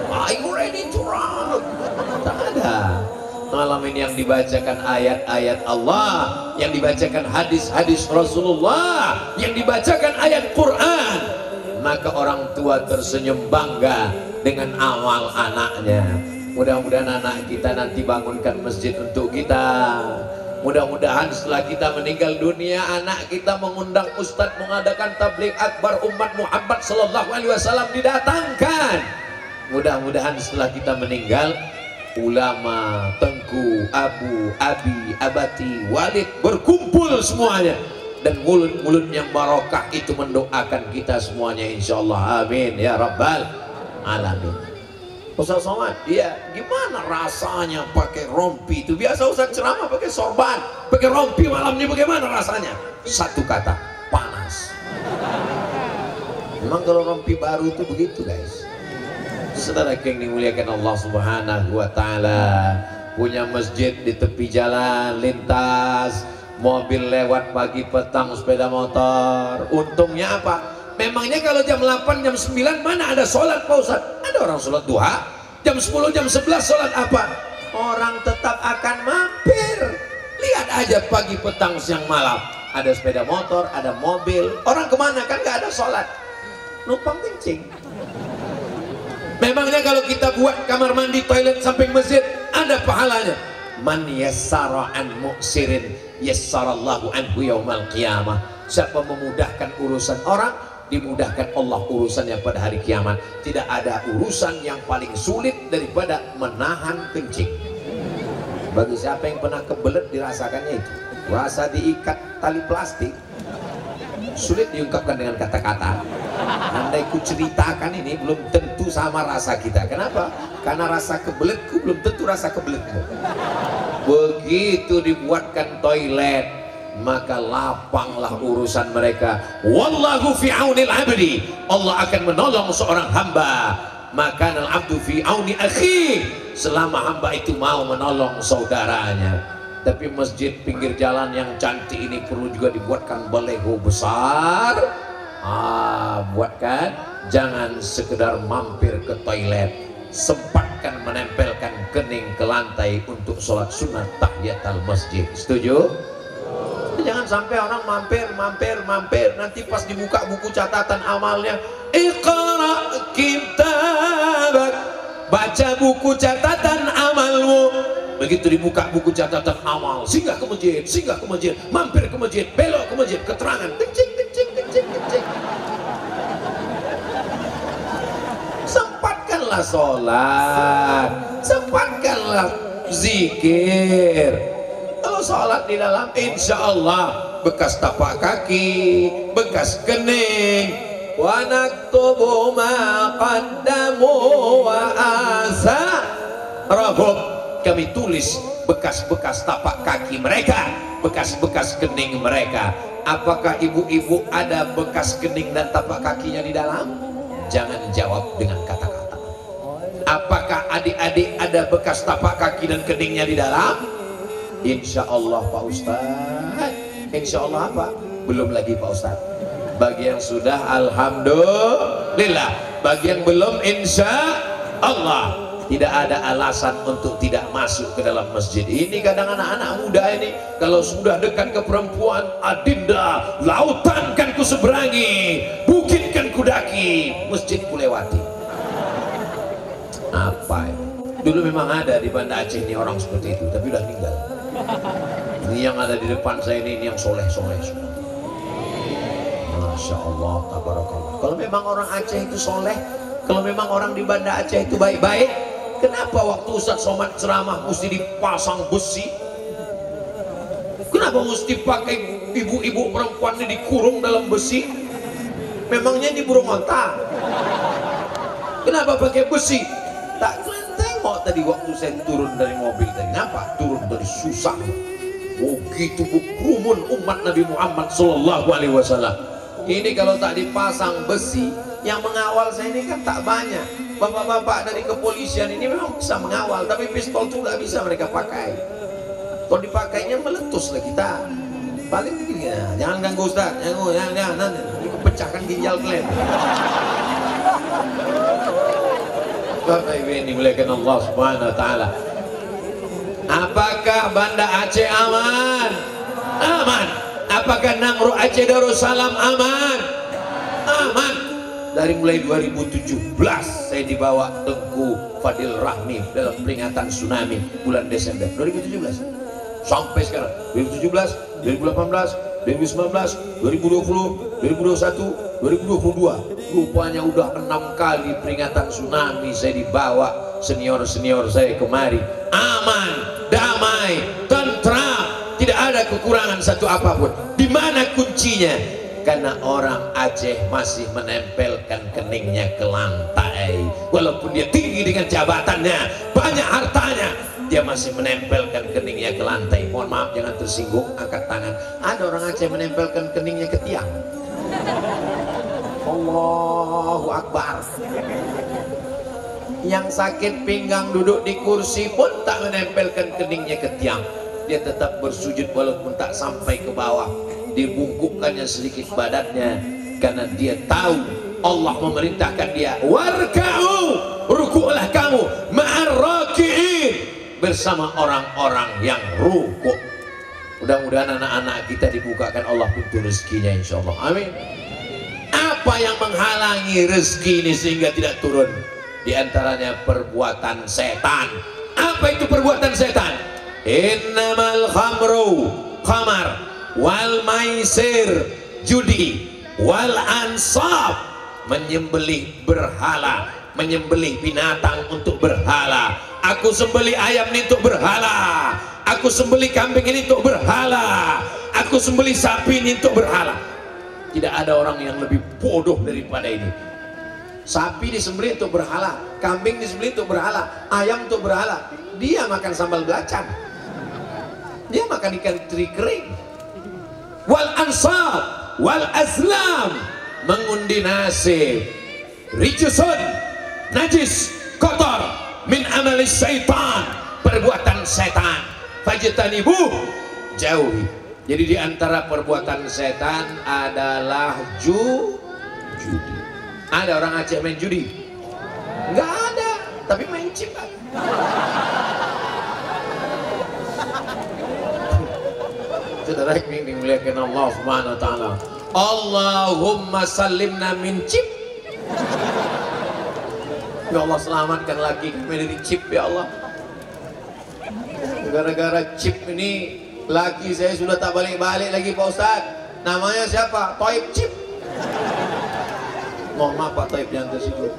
Are you ready to rock? Tak ada. Malam ini yang dibacakan ayat-ayat Allah, yang dibacakan hadis-hadis Rasulullah, yang dibacakan ayat Quran. Maka orang tua tersenyum bangga dengan amal anaknya. Mudah-mudahan anak kita nanti bangunkan masjid untuk kita. Mudah-mudahan setelah kita meninggal dunia, anak kita mengundang ustadz mengadakan tabligh akbar umat Muhammad sallallahu alaihi wasallam didatangkan. Mudah-mudahan setelah kita meninggal, ulama, tengku, abu, abi, abati, walid berkumpul semuanya, dan mulut-mulut yang barokah itu mendoakan kita semuanya insyaallah. Amin ya rabbal alamin. Ustaz Somad, ya gimana rasanya pakai rompi itu? Biasa Ustaz ceramah pakai sorban, pakai rompi malam ini bagaimana rasanya? Satu kata, panas. Memang kalau rompi baru itu begitu guys. Saudara yang dimuliakan Allah Subhanahu wa taala, punya masjid di tepi jalan lintas, mobil lewat pagi petang, sepeda motor. Untungnya apa? Memangnya kalau jam 8, jam 9 mana ada sholat Pak Ustaz? Ada orang sholat duha. Jam 10, jam 11 sholat apa? Orang tetap akan mampir. Lihat aja pagi petang siang malam, ada sepeda motor, ada mobil. Orang kemana? Kan gak ada sholat, numpang kencing. Memangnya kalau kita buat kamar mandi, toilet samping masjid ada pahalanya? man yassara an mu'sirin yassarallahu anhu yaumal qiyamah. Siapa memudahkan urusan orang, dimudahkan Allah urusannya pada hari kiamat. Tidak ada urusan yang paling sulit daripada menahan kencing. Bagi siapa yang pernah kebelet dirasakannya itu. Rasa diikat tali plastik sulit diungkapkan dengan kata-kata. Andai ku ceritakan ini belum tentu sama rasa kita. Kenapa? Karena rasa kebeletku belum tentu rasa kebeletmu. Begitu dibuatkan toilet, maka lapanglah urusan mereka. Wallahu fi aunil abdi. Allah akan menolong seorang hamba. Maka al-abdu fi auni akhi. Selama hamba itu mau menolong saudaranya. Tapi masjid pinggir jalan yang cantik ini perlu juga dibuatkan baleho besar. Buatkan, jangan sekedar mampir ke toilet, sempatkan menempelkan kening ke lantai untuk sholat sunnah tahiyatul masjid. Setuju? Jangan sampai orang mampir, nanti pas dibuka buku catatan amalnya, Iqra kitabak, baca buku catatan amalmu. Begitu dibuka buku catatan amal, singgah ke masjid, mampir ke masjid, belok ke masjid, keterangan, kencing. Sempatkanlah sholat, sempatkanlah zikir. Kalau sholat di dalam, insya Allah bekas tapak kaki, bekas kening, wa naktubu ma qaddamu wa asarahum. Kami tulis bekas-bekas tapak kaki mereka, bekas-bekas kening mereka. Apakah ibu-ibu ada bekas kening dan tapak kakinya di dalam? Jangan jawab dengan kata-kata. Apakah adik-adik ada bekas tapak kaki dan keningnya di dalam? Insya Allah Pak Ustaz. Insya Allah apa? Belum lagi Pak Ustaz. Bagi yang sudah, alhamdulillah. Bagi yang belum, insya Allah. Tidak ada alasan untuk tidak masuk ke dalam masjid ini. Kadang anak-anak muda ini kalau sudah dekat ke perempuan, adinda, lautan kan ku seberangi, bukit kan ku daki, masjid ku lewati. Apa ini? Dulu memang ada di Banda Aceh ini orang seperti itu, tapi udah tinggal. Ini yang ada di depan saya ini yang soleh-soleh. Masya Allah, tabarakallah. Kalau memang orang Aceh itu soleh, kalau memang orang di Banda Aceh itu baik-baik, kenapa waktu Ustaz Somad ceramah mesti dipasang besi? Kenapa mesti pakai ibu-ibu perempuan ini dikurung dalam besi? Memangnya ini burung onta? Kenapa pakai besi? Tak kalian tengok tadi waktu saya turun dari mobil tadi. Kenapa? Turun dari susah. Begitu berkerumun umat Nabi Muhammad SAW. Ini kalau tak dipasang besi, yang mengawal saya ini kan tak banyak. Bapak-bapak dari kepolisian ini memang bisa mengawal, tapi pistol itu nggak bisa mereka pakai. Kalau dipakainya meletuslah kita. Paling begini ya, jangan ganggu Ustaz, jangan, nanti pecahkan ginjal kalian. Bapak Ibu ini dimuliakan Allah Subhanahu Wa Taala. Apakah Banda Aceh aman? Aman. Apakah Nangro Aceh Darussalam aman? Aman. Dari mulai 2017 saya dibawa Tengku Fadil Rahmi dalam peringatan tsunami bulan Desember 2017 sampai sekarang 2017, 2018, 2019, 2020, 2021, 2022. Rupanya udah 6 kali peringatan tsunami saya dibawa senior-senior saya kemari. Aman, damai, tentram, tidak ada kekurangan satu apapun. Di mana kuncinya? Karena orang Aceh masih menempelkan keningnya ke lantai. Walaupun dia tinggi dengan jabatannya, banyak hartanya, dia masih menempelkan keningnya ke lantai. Mohon maaf, jangan tersinggung, angkat tangan. Ada orang Aceh menempelkan keningnya ke tiang. Allahu Akbar. Yang sakit pinggang duduk di kursi pun tak menempelkan keningnya ke tiang. Dia tetap bersujud walaupun tak sampai ke bawah. Dibungkukkannya sedikit badannya karena dia tahu Allah memerintahkan dia, warka'u, rukuklah kamu ma'ar raki'in, bersama orang-orang yang rukuk. Mudah-mudahan anak-anak kita dibukakan Allah pintu rezekinya, insyaallah. Amin. Apa yang menghalangi rezeki ini sehingga tidak turun? Di antaranya perbuatan setan. Apa itu perbuatan setan? innamal khamru khamar wal maisir judi wal ansab menyembelih berhala, menyembelih binatang untuk berhala. Aku sembelih ayam ini untuk berhala, aku sembelih kambing ini untuk berhala, aku sembelih sapi ini untuk berhala. Tidak ada orang yang lebih bodoh daripada ini. Sapi disembelih untuk berhala, kambing disembelih untuk berhala, ayam untuk berhala. Dia makan sambal belacan, dia makan ikan teri kering. Wal ansab wal azlam mengundi nasib, rijusun najis kotor min amalis syaitan, perbuatan setan, fajtanibu jauhi. Jadi di antara perbuatan setan adalah judi. Ada orang Aceh main judi? Enggak ada, tapi main chip. Saudara yang dimuliakan Allah Subhanahu wa taala, Allahumma sallimna min chip. Ya Allah, selamatkan lagi kami dari chip ya Allah. Gara-gara chip ini laki saya sudah tak balik-balik lagi Pak Ustaz. Namanya siapa? Toib Chip. Mohon maaf Pak Toib yang tersebut.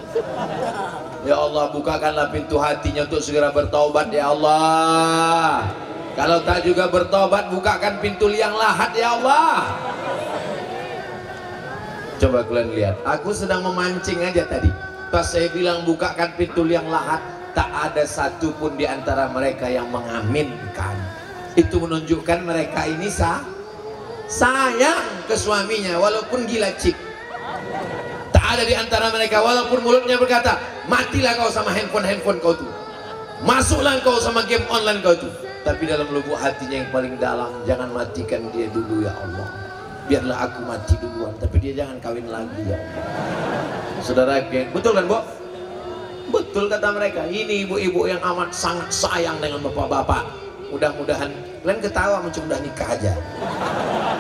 Ya Allah, bukakanlah pintu hatinya untuk segera bertaubat ya Allah. Kalau tak juga bertobat, bukakan pintu liang lahat ya Allah. Coba kalian lihat, aku sedang memancing aja tadi. Pas saya bilang bukakan pintu liang lahat, tak ada satupun di antara mereka yang mengaminkan. Itu menunjukkan mereka ini sayang ke suaminya walaupun gila cik. Tak ada di antara mereka walaupun mulutnya berkata, matilah kau sama handphone kau tuh, masuklah kau sama game online kau tuh. Tapi dalam lubuk hatinya yang paling dalam, jangan matikan dia dulu ya Allah, biarlah aku mati duluan, tapi dia jangan kawin lagi ya Allah. Saudara, betul kan Bu? Betul kata mereka. Ini ibu-ibu yang amat sangat sayang dengan bapak-bapak. Mudah-mudahan kalian ketawa macam udah nikah aja.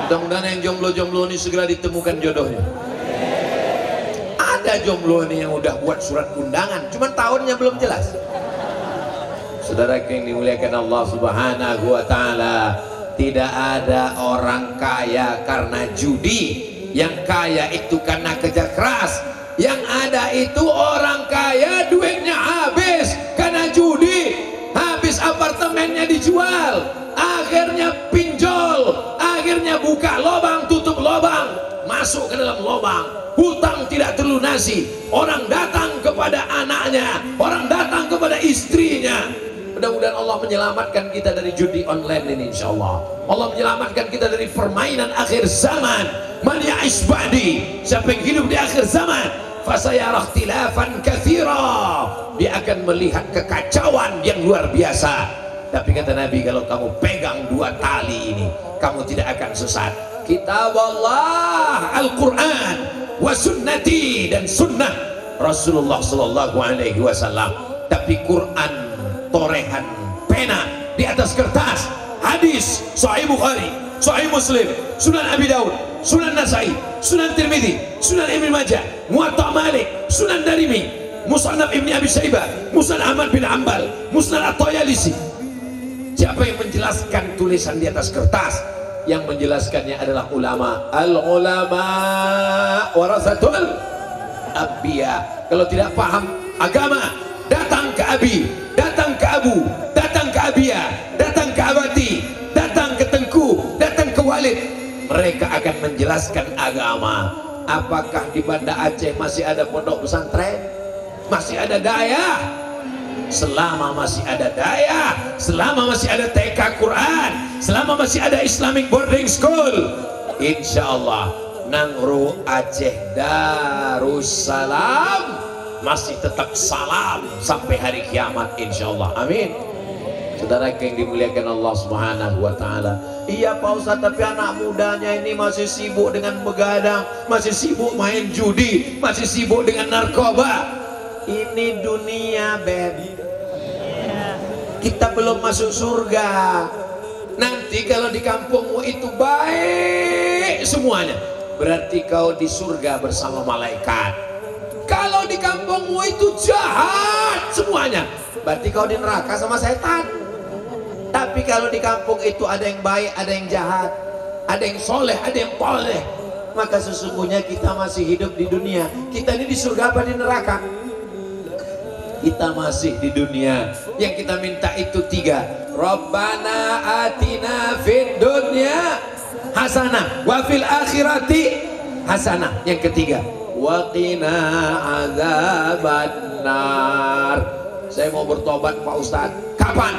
Mudah-mudahan yang jomblo-jomblo ini segera ditemukan jodohnya. Ada jomblo ini yang udah buat surat undangan, cuman tahunnya belum jelas. Saudara yang dimuliakan Allah Subhanahu wa taala, tidak ada orang kaya karena judi. Yang kaya itu karena kerja keras. Yang ada itu orang kaya duitnya habis karena judi, habis apartemennya dijual, akhirnya pinjol, akhirnya buka lobang, tutup lobang, masuk ke dalam lobang, hutang tidak terlunasi, orang datang kepada anaknya, orang datang kepada istrinya. Mudah-mudahan Allah menyelamatkan kita dari judi online ini insyaallah. Allah menyelamatkan kita dari permainan akhir zaman. Man ya'ish ba'di, siapa yang hidup di akhir zaman, fasayara ikhtilafan katsira, dia akan melihat kekacauan yang luar biasa. Tapi kata Nabi, kalau kamu pegang dua tali ini, kamu tidak akan sesat. Kitab Allah, Al-Quran, wa sunnati, dan sunnah Rasulullah sallallahu alaihi wasallam. Tapi Quran torehan pena di atas kertas, hadis Sahih Bukhari, Sahih Muslim, Sunan Abi Daud, Sunan Nasai, Sunan Tirmidzi, Sunan Ibn Majah, Muwatta Malik, Sunan Darimi, Musnad Ibn Abi Syaibah, Musnad Ahmad bin Ambal, Musnad At-Tayalisi. Siapa yang menjelaskan tulisan di atas kertas? Yang menjelaskannya adalah ulama. Al-ulama warasatul anbiya. Kalau tidak paham agama, datang ke Abi, datang ke Abu, datang ke Abia, datang ke Abati, datang ke Tengku, datang ke Walid. Mereka akan menjelaskan agama. Apakah di Banda Aceh masih ada pondok pesantren? Masih ada daya? Selama masih ada daya, selama masih ada TK Quran, selama masih ada Islamic boarding school, insya Allah Nangro Aceh Darussalam masih tetap salam sampai hari kiamat insya Allah. Amin. Saudara yang dimuliakan Allah Subhanahu wa taala. Iya Pak Ustaz, tapi anak mudanya ini masih sibuk dengan begadang, masih sibuk main judi, masih sibuk dengan narkoba. Ini dunia, Beb. Kita belum masuk surga. Nanti kalau di kampungmu itu baik semuanya, berarti kau di surga bersama malaikat. Kalau di kampungmu itu jahat semuanya, berarti kau di neraka sama setan. Tapi Tapi kalau di kampung itu ada yang baik, ada yang jahat, ada yang soleh, ada yang toleh, maka sesungguhnya kita masih hidup di dunia. Kita ini di surga apa di neraka? Kita masih di dunia. Yang kita minta itu 3. Rabbana atina fid dunya hasanah wa fil akhirati hasanah. Yang ketiga, wa qina adzabannar. Saya mau bertobat Pak Ustadz. Kapan?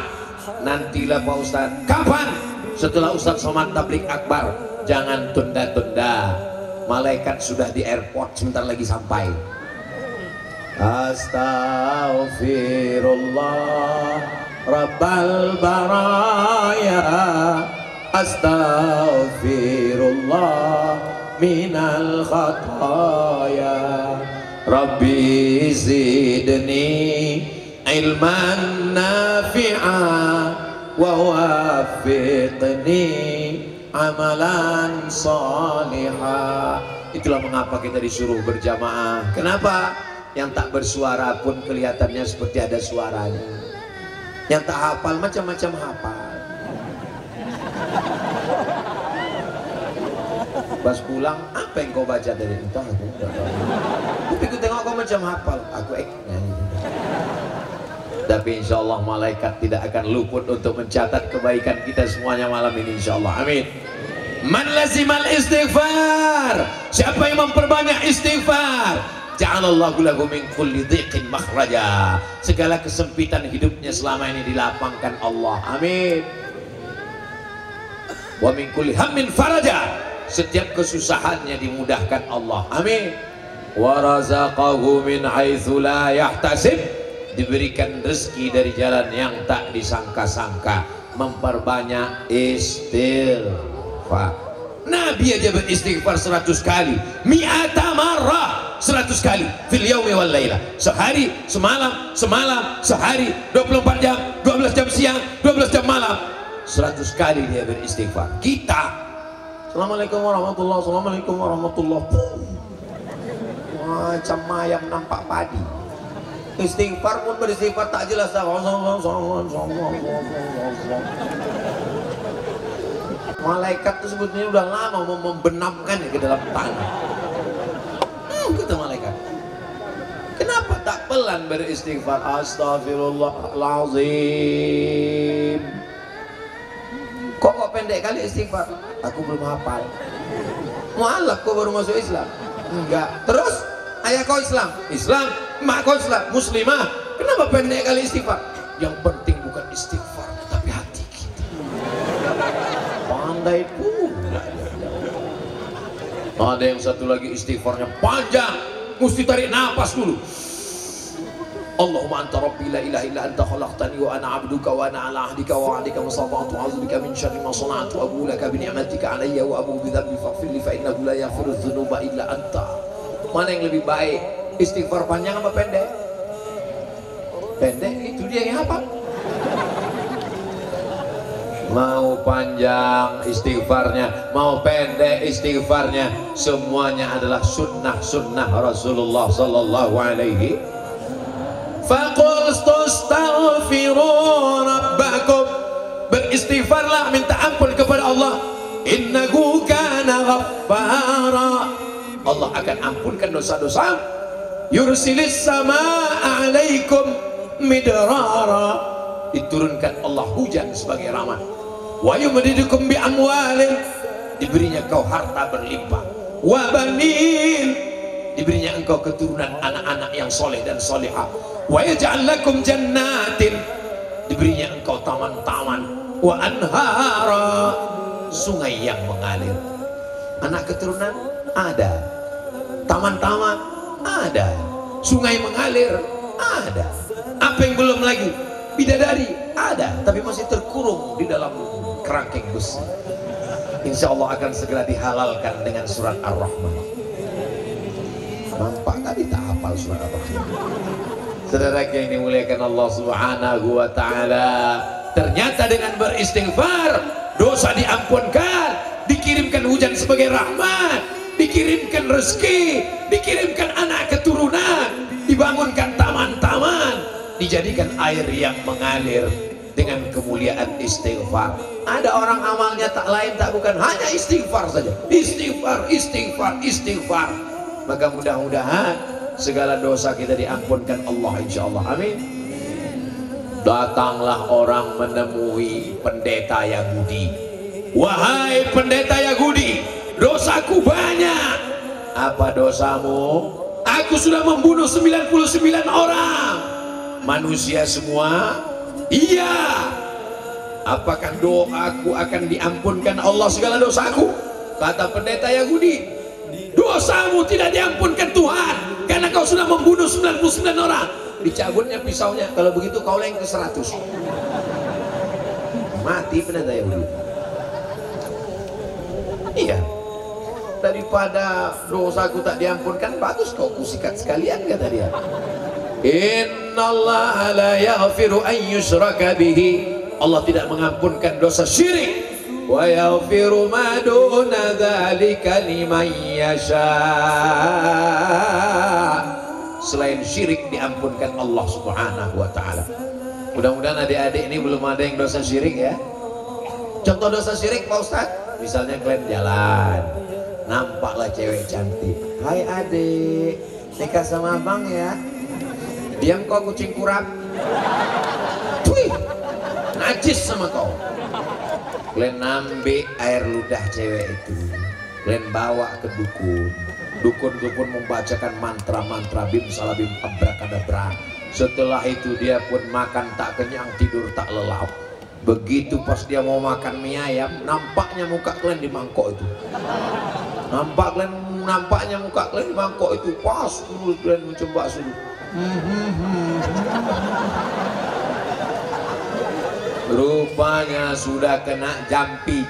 Nantilah Pak Ustadz. Kapan? Setelah Ustadz Somad tablik akbar. Jangan tunda-tunda. Malaikat sudah di airport, sebentar lagi sampai. Astaghfirullah Rabbal baraya, astaghfirullah minal khataya, Rabbi zidni ilman nafi'a wa wafiqni amalan salihah. Itulah mengapa kita disuruh berjamaah. Kenapa? Yang tak bersuara pun kelihatannya seperti ada suaranya. Yang tak hafal macam-macam hafal. Pas pulang, apa yang kau baca dari itu? Tapi ku tengok kau macam hafal. Aku nyanyi. Tapi insya Allah malaikat tidak akan luput untuk mencatat kebaikan kita semuanya malam ini, insya Allah. Amin. Man lazimal istighfar. Siapa yang memperbanyak istighfar, ja'alallahu lahu min kulli dhiqin makhraja. Segala kesempitan hidupnya selama ini dilapangkan Allah. Amin. Wa min kulli hammin faraja. Setiap kesusahannya dimudahkan Allah. Amin. Wa razaqahu min haitsu la yahtasib. Diberikan rezeki dari jalan yang tak disangka-sangka. Memperbanyak istighfar. Nabi aja beristighfar 100 kali. Mi'ata marrah, 100 kali. Fil yaumi wal laila. Sehari, semalam, sehari, 24 jam, 12 jam siang, 12 jam malam. 100 kali dia beristighfar. Kita, Assalamualaikum warahmatullahi, Assalamualaikum warahmatullahi. Macam ayam nampak padi. Istighfar pun beristighfar tak jelas. Malaikat itu sebetulnya udah lama mau membenamkannya ke dalam tanah. Kata malaikat, kenapa tak pelan beristighfar? Astaghfirullahaladzim. Kok pendek kali istighfar? Aku belum hafal. Mualaf kok baru masuk Islam? Enggak. Terus ayah kau Islam, mak kau Islam, muslimah. Kenapa pendek kali istighfar? Yang penting bukan istighfar, tapi hati kita. Pandai pula. Ada yang satu lagi istighfarnya panjang, mesti tarik nafas dulu. Allahumma anta rabbi la ilaha illa anta khalaqtani wa ana 'abduka wa ana 'ala 'ahdika wa 'adika ma stata'tu a'udzubika min syarri ma sana'tu wa abu laka bi ni'matika 'alayya wa abu bi dhanbi faghfir li fa innahu la yaghfiru dzunuba illa anta. Mana yang lebih baik? Istighfar panjang apa pendek? Pendek itu dia yang hafal. Mau panjang istighfarnya, mau pendek istighfarnya, semuanya adalah sunnah Rasulullah sallallahu alaihi. Faqul astaghfiru rabbakum. Beristighfarlah, minta ampun kepada Allah. Innahu kana ghaffara. Allah akan ampunkan dosa-dosa. Yursilis samaa alaikum midrara. Diturunkan Allah hujan sebagai rahmat. Wa yumdidukum bi amwalin. Diberinya kau harta berlimpah. Wa banin. Diberinya engkau keturunan anak-anak yang soleh dan solehah. Wa yaj'al lakum jannatin. Diberinya engkau taman-taman. Wa anhara. Sungai yang mengalir. Anak keturunan ada, taman-taman ada, sungai mengalir ada. Apa yang belum lagi? Bidadari ada, tapi masih terkurung di dalam kerangkeng besi. Insya Allah akan segera dihalalkan dengan surat Ar-Rahman. Nampak tadi tak hafal surat Ar-Rahman. Saudara yang dimuliakan Allah Subhanahu wa Ta'ala, ternyata dengan beristighfar dosa diampunkan, dikirimkan hujan sebagai rahmat, dikirimkan rezeki, dikirimkan anak keturunan, dibangunkan taman-taman, dijadikan air yang mengalir. dengan kemuliaan istighfar. Ada orang amalnya tak lain tak bukan hanya istighfar saja, istighfar, istighfar, istighfar. Maka mudah-mudahan segala dosa kita diampunkan Allah insyaallah. Amin. Datanglah orang menemui pendeta Yahudi. Wahai pendeta Yahudi, dosaku banyak. Apa dosamu? Aku sudah membunuh 99 orang. Manusia semua? Iya. Apakah doaku akan diampunkan Allah segala dosaku? Kata pendeta Yahudi, dosamu tidak diampunkan Tuhan karena kau sudah membunuh 99 orang. Dicabutnya pisaunya. Kalau begitu kau leng ke 100. Mati pendeta Yahudi. Iya. Daripada dosaku tak diampunkan, bagus kau kusikat sekalian, kata dia. Innallaha la yaghfiru an yushraka bihi. Allah tidak mengampunkan dosa syirik. Wa yaghfiru ma duna dzalika liman yasha. Selain syirik diampunkan Allah Subhanahu wa taala. Mudah-mudahan adik-adik ini belum ada yang dosa syirik ya. Contoh dosa syirik Pak Ustadz, misalnya kalian jalan, nampaklah cewek cantik. Hai adik, nikah sama abang ya. Diam kau kucing kurap. Tuh, najis sama kau. Kalian ambil air ludah cewek itu, kalian bawa ke dukun. Dukun membacakan mantra-mantra bim salabim abrakadabra. Setelah itu dia pun makan tak kenyang, tidur tak lelap. Begitu pas dia mau makan mie ayam, nampaknya muka kalian di mangkok itu. Nampaknya muka kalian di mangkok itu. Pas dulu kalian mencoba dulu. Rupanya sudah kena jampi.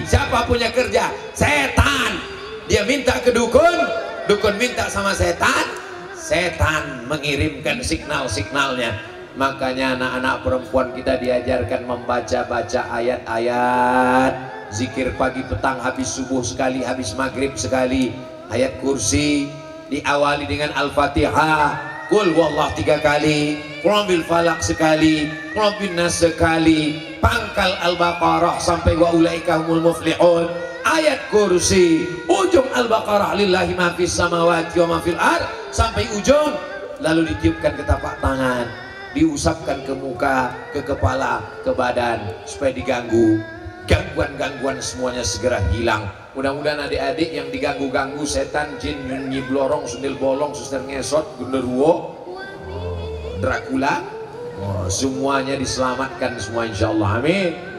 Siapa punya kerja? Setan. Dia minta ke dukun, dukun minta sama setan, setan mengirimkan signal-signalnya. Makanya anak-anak perempuan kita diajarkan membaca-baca ayat-ayat zikir pagi petang, habis subuh sekali, habis maghrib sekali. Ayat kursi diawali dengan Al-Fatihah, Qul huwallahu 3 kali, Qul bil falaq sekali, Qul bin nas sekali, pangkal Al-Baqarah sampai wa ulaika humul muflihun. Ayat kursi ujung Al-Baqarah lillahi ma fis samawati wa ma fil ard sampai ujung, lalu ditiupkan ke tapak tangan, diusapkan ke muka, ke kepala, ke badan supaya diganggu. Gangguan-gangguan semuanya segera hilang. Mudah-mudahan adik-adik yang diganggu-ganggu setan, jin, nyi blorong, sundel bolong, suster ngesot, genderuwo, Dracula, semuanya diselamatkan semua insyaallah. Amin.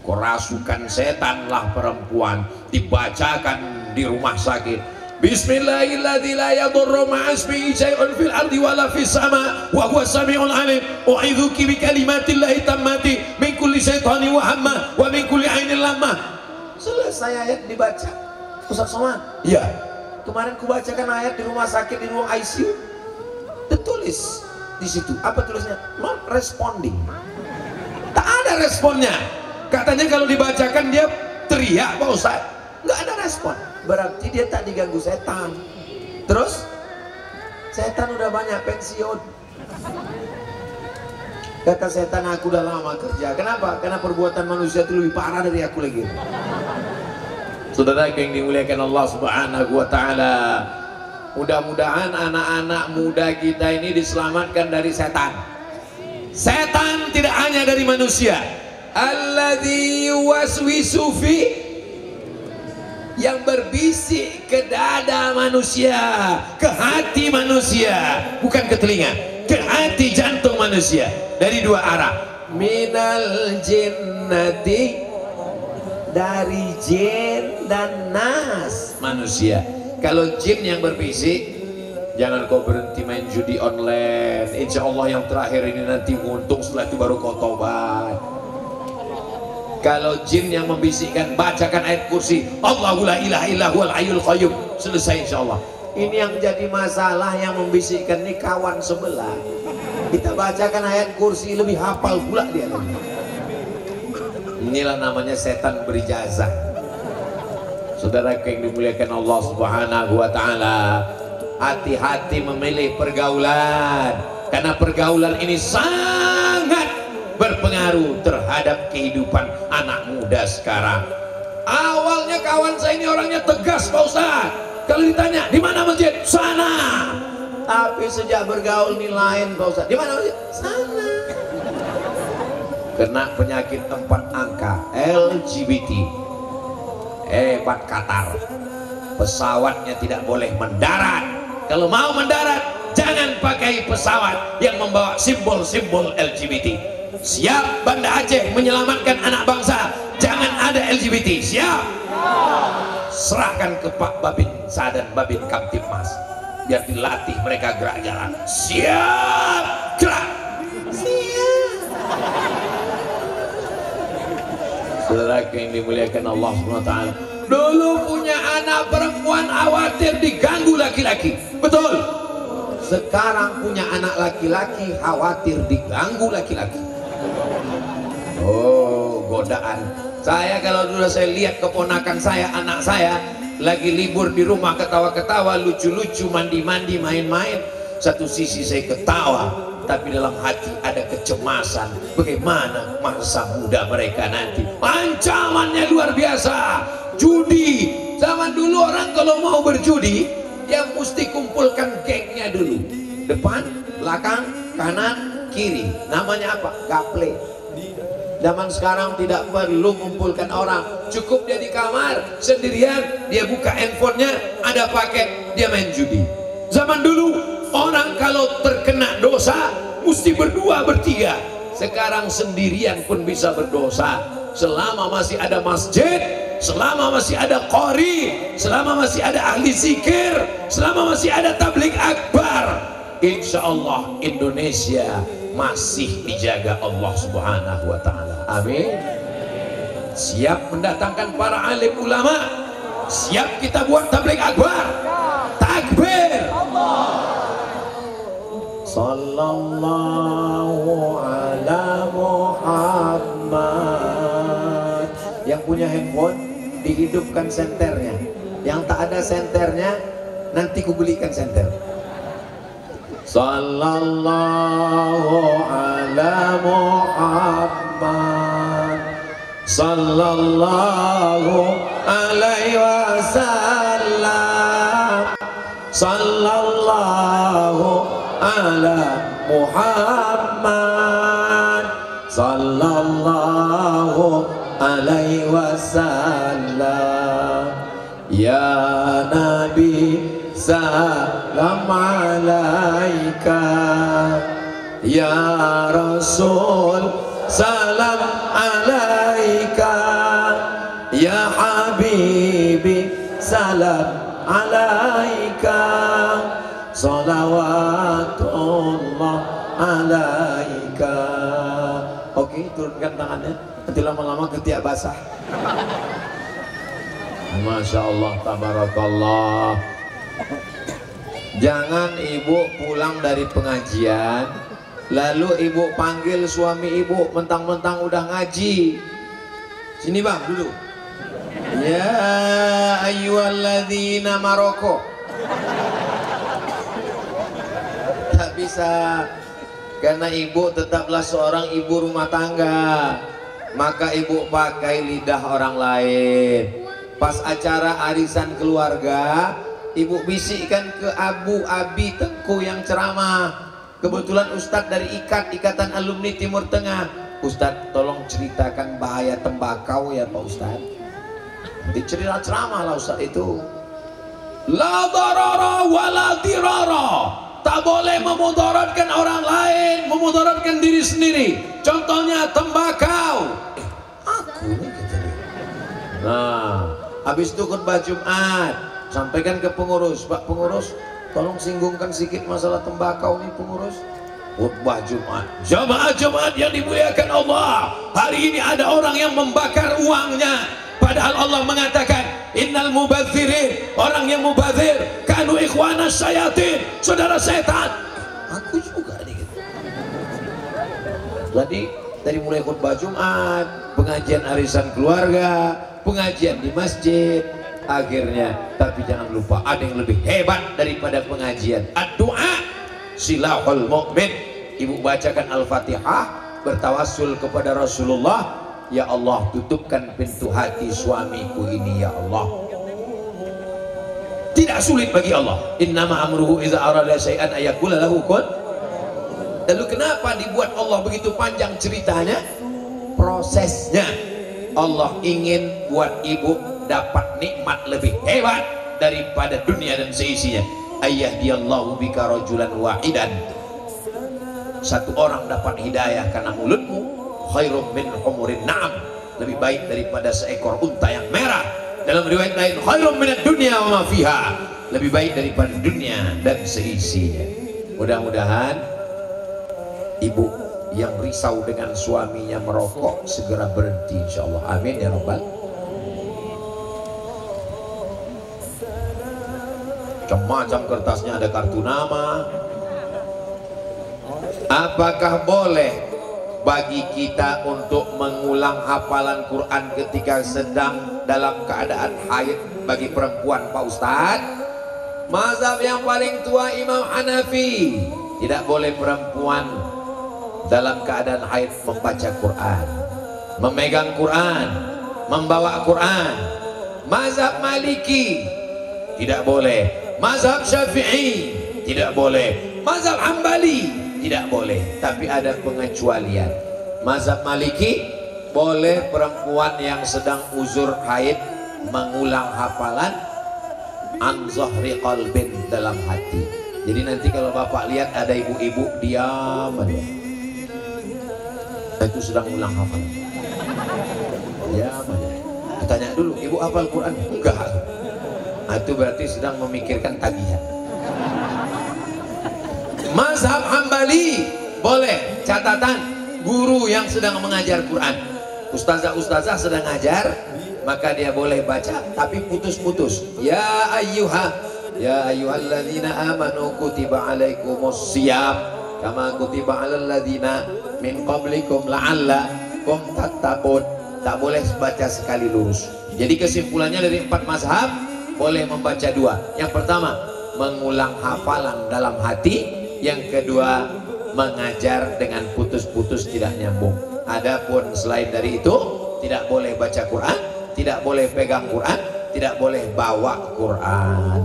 Kerasukan setan lah perempuan dibacakan di rumah sakit. Bismillahirrahmanirrahim. La yadurru ma'asmihi syai'un fil ardi wala fis sama wa huwa samiul alim. U'idzuki bi kalimatillahi tammati min kulli syaitani wa hamma wa min kulli ainin lamma. Selesai ayat dibaca. Ustaz Somad, iya. Kemarin kubacakan ayat di rumah sakit, di ruang ICU. Tertulis di situ. Apa tulisnya? Not responding. Tak ada responnya. Katanya kalau dibacakan dia teriak Pak Ustaz, nggak ada respon. Berarti dia tak diganggu setan. Terus setan udah banyak pensiun. Kata setan, aku udah lama kerja. Kenapa? Karena perbuatan manusia itu lebih parah dari aku lagi. Saudara yang dimuliakan Allah Subhanahu wa taala, mudah-mudahan anak-anak muda kita ini diselamatkan dari setan. Setan tidak hanya dari manusia. Alladzi yuwaswisu fi, yang berbisik ke dada manusia, ke hati manusia, bukan ke telinga, ke hati jantung manusia, dari dua arah. Minal jinnati, dari jin dan nas, manusia. Kalau jin yang berbisik, jangan kau berhenti main judi online. Insya Allah yang terakhir ini nanti untung, setelah itu baru kau tobat. Kalau jin yang membisikkan, bacakan ayat kursi, Allahu la ilaha illa huwal hayyul qayyum, selesai insyaallah. Ini yang jadi masalah, yang membisikkan ini kawan sebelah. Kita bacakan ayat kursi, lebih hafal pula dia lagi. Inilah namanya setan berijazah. Saudara yang dimuliakan Allah Subhanahu wa taala, hati-hati memilih pergaulan, karena pergaulan ini sangat berpengaruh terhadap kehidupan anak muda sekarang. Awalnya kawan saya ini orangnya tegas Pak Ustadz. Kalau ditanya di mana masjid, sana. Tapi sejak bergaul ini lain Pak Ustadz. Di mana masjid? Sana. Kena penyakit 4 angka LGBT. Hebat Qatar. Pesawatnya tidak boleh mendarat. Kalau mau mendarat, jangan pakai pesawat yang membawa simbol-simbol LGBT. Siap Banda Aceh menyelamatkan anak bangsa, jangan ada LGBT. Siap. Serahkan ke Pak Babin Sadan, Babin Kamtipmas, biar dilatih mereka gerak jalan. Siap. Gerak. Siap. Saudara yang dimuliakan Allah SWT, dulu punya anak perempuan khawatir diganggu laki-laki. Betul. Sekarang punya anak laki-laki khawatir diganggu laki-laki. Oh, godaan. Saya kalau dulu saya lihat keponakan saya, anak saya lagi libur di rumah, ketawa-ketawa, lucu-lucu, mandi-mandi, main-main. Satu sisi saya ketawa, tapi dalam hati ada kecemasan. Bagaimana masa muda mereka nanti? Ancamannya luar biasa. Judi. Zaman dulu orang kalau mau berjudi, dia mesti kumpulkan gengnya dulu. Depan, belakang, kanan, kiri. Namanya apa? Gaple. Zaman sekarang tidak perlu mengumpulkan orang. Cukup dia di kamar sendirian, dia buka handphonenya, ada paket, dia main judi. Zaman dulu orang kalau terkena dosa mesti berdua bertiga. Sekarang sendirian pun bisa berdosa. Selama masih ada masjid, selama masih ada qori, selama masih ada ahli zikir, selama masih ada tabligh akbar, insya Allah Indonesia masih dijaga Allah Subhanahu wa ta'ala. Amin. Siap mendatangkan para alim ulama, siap kita buat tabligh akbar. Takbir. Sallallahu ala Muhammad. Yang punya handphone dihidupkan senternya. Yang tak ada senternya nanti ku belikan senter. Sallallahu ala Muhammad, sallallahu alaihi wasallam, sallallahu ala Muhammad, sallallahu alaihi wasallam. Ya Nabi salam alaika, ya Rasul salam alaika, ya Habibi salam alaika, salawatullah alaika. Oke, turunkan tangannya, nanti lama-lama ketiak basah. Masya Allah, tabarakallah. Jangan ibu pulang dari pengajian lalu ibu panggil suami ibu mentang-mentang udah ngaji. Sini bang dulu. Ya ayyuhalladzina maroko. Tak bisa, karena ibu tetaplah seorang ibu rumah tangga, maka ibu pakai lidah orang lain. Pas acara arisan keluarga, ibu bisikkan ke Abu Abi Tengku yang ceramah. Kebetulan Ustadz dari Ikatan Alumni Timur Tengah. Ustadz tolong ceritakan bahaya tembakau ya Pak Ustadz. Nanti cerita ceramah lah Ustadz itu. La darara wa la dirara. Tak boleh memudaratkan orang lain, memudaratkan diri sendiri. Contohnya tembakau. Aku nih gitu. Nah, habis itu khutbah Jumat, sampaikan ke pengurus, Pak pengurus, tolong singgungkan sedikit masalah tembakau nih pengurus. Khutbah Jumat, jamaah Jumat yang dimuliakan Allah, hari ini ada orang yang membakar uangnya, padahal Allah mengatakan innal mubadzirin, orang yang mubadzir kanu ikhwanas syayatin, saudara setan. Aku juga nih gitu. Jadi dari mulai khutbah Jumat, pengajian arisan keluarga, pengajian di masjid, akhirnya, tapi jangan lupa ada yang lebih hebat daripada pengajian. Ad-du'a silahul mu'min. Ibu bacakan Al-Fatihah, bertawassul kepada Rasulullah, ya Allah tutupkan pintu hati suamiku ini ya Allah. Tidak sulit bagi Allah. Innama amruhu idza arada syai'an ayaqula lahu kun. Lalu kenapa dibuat Allah begitu panjang ceritanya? Prosesnya. Allah ingin buat ibu dapat nikmat lebih hebat daripada dunia dan seisinya. Ayyahdiyallahu bika rajulan wahidan. Satu orang dapat hidayah karena mulutmu, khairum min humurin na'am, lebih baik daripada seekor unta yang merah. Dalam riwayat lain, khairum minad dunya wa ma fiha, lebih baik daripada dunia dan seisinya. Mudah-mudahan ibu yang risau dengan suaminya merokok segera berhenti insyaallah. Amin ya rabbal. Macam-macam kertasnya ada kartu nama. Apakah boleh bagi kita untuk mengulang hafalan Quran ketika sedang dalam keadaan haid bagi perempuan Pak Ustadz? Mazhab yang paling tua Imam Hanafi, tidak boleh perempuan dalam keadaan haid membaca Quran, memegang Quran, membawa Quran. Mazhab Maliki tidak boleh, mazhab Syafi'i tidak boleh, mazhab Hambali tidak boleh, tapi ada pengecualian. Mazhab Maliki boleh perempuan yang sedang uzur haid mengulang hafalan an zahri qalbin, dalam hati. Jadi nanti kalau bapak lihat ada ibu-ibu diam aja, itu sedang ulang hafalan, diam aja. Tanya dulu, ibu hafal Quran? Enggak. Nah, itu berarti sedang memikirkan tagihan. Mazhab Hambali boleh, catatan guru yang sedang mengajar Quran, ustazah-ustazah sedang ngajar, maka dia boleh baca tapi putus-putus. Ya ayyuhalladzina amanu kutiba alaikumus syiyam kama kutiba alal ladzina min qablikum la'allakum tattaqun. Tak boleh baca sekali lurus. Jadi kesimpulannya dari 4 mazhab boleh membaca 2. Yang pertama mengulang hafalan dalam hati, yang kedua mengajar dengan putus-putus tidak nyambung. Adapun selain dari itu tidak boleh baca Quran, tidak boleh pegang Quran, tidak boleh bawa Quran.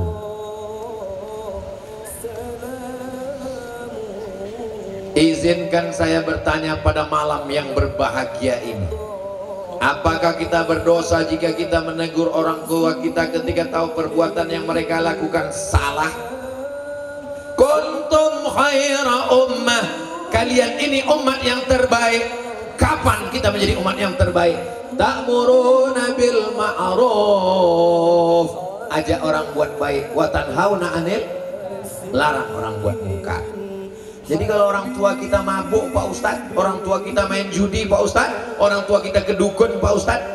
Izinkan saya bertanya pada malam yang berbahagia ini, apakah kita berdosa jika kita menegur orang tua kita ketika tahu perbuatan yang mereka lakukan salah? Kuntum khaira ummah, kalian ini umat yang terbaik. Kapan kita menjadi umat yang terbaik? Ta'muruna bil ma'ruf, ajak orang buat baik, wa tanhauna 'anil, larang orang buat munkar. Jadi kalau orang tua kita mabuk Pak Ustadz, orang tua kita main judi Pak Ustadz, orang tua kita ke dukun Pak Ustadz,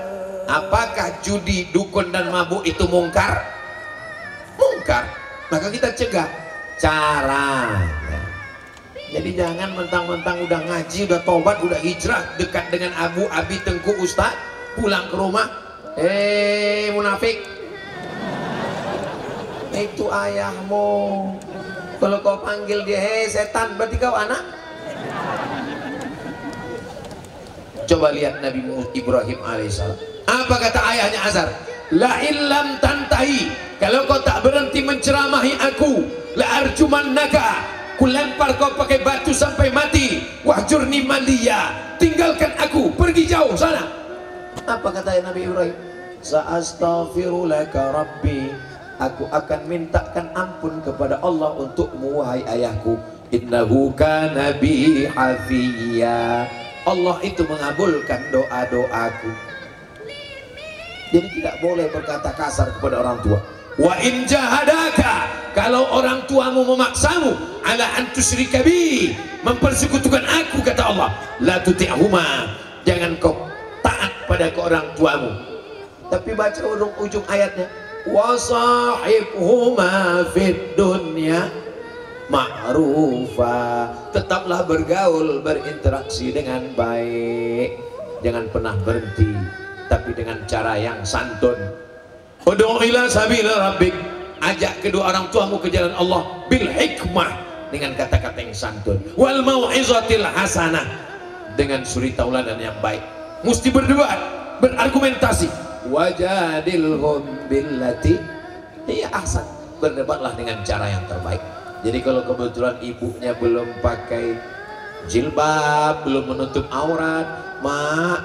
apakah judi, dukun dan mabuk itu mungkar? Mungkar, maka kita cegah. Caranya, jadi jangan mentang-mentang udah ngaji, udah tobat, udah hijrah, dekat dengan Abu Abi Tengku Ustadz, pulang ke rumah, munafik, itu ayahmu. Kalau kau panggil dia, hei setan, berarti kau anak. Coba lihat Nabi Ibrahim alaihissalam, apa kata ayahnya Azar? La illam tantahi, kalau kau tak berhenti menceramahi aku, la arjumannaka, ku lempar kau pakai batu sampai mati. Wahjurni maliya, tinggalkan aku, pergi jauh sana. Apa kata Nabi Ibrahim? Sa'astaghfirulaka rabbi, aku akan mintakan ampun kepada Allah untukmu wahai ayahku. Innahu kana bi hafiyya, Allah itu mengabulkan doa-doaku. Jadi tidak boleh berkata kasar kepada orang tua. Wa in jahadaka, kalau orang tuamu memaksamu ala an tusyrika bi, mempersekutukan aku, kata Allah, la tuti'huma, jangan kau taat pada ke orang tuamu. Tapi baca ujung ayatnya, wa sahibhuma fid dunya ma'rufa, tetaplah bergaul, berinteraksi dengan baik, jangan pernah berhenti, tapi dengan cara yang santun. Ud'u ila sabila rabbik, ajak kedua orang tuamu ke jalan Allah bil hikmah, dengan kata-kata yang santun, wal mau'izatil hasanah, dengan suri tauladan yang baik. Mesti berdebat, berargumentasi. Wajadilhum billati hiya ahsan. Berdebatlah dengan cara yang terbaik. Jadi kalau kebetulan ibunya belum pakai jilbab, belum menutup aurat, mak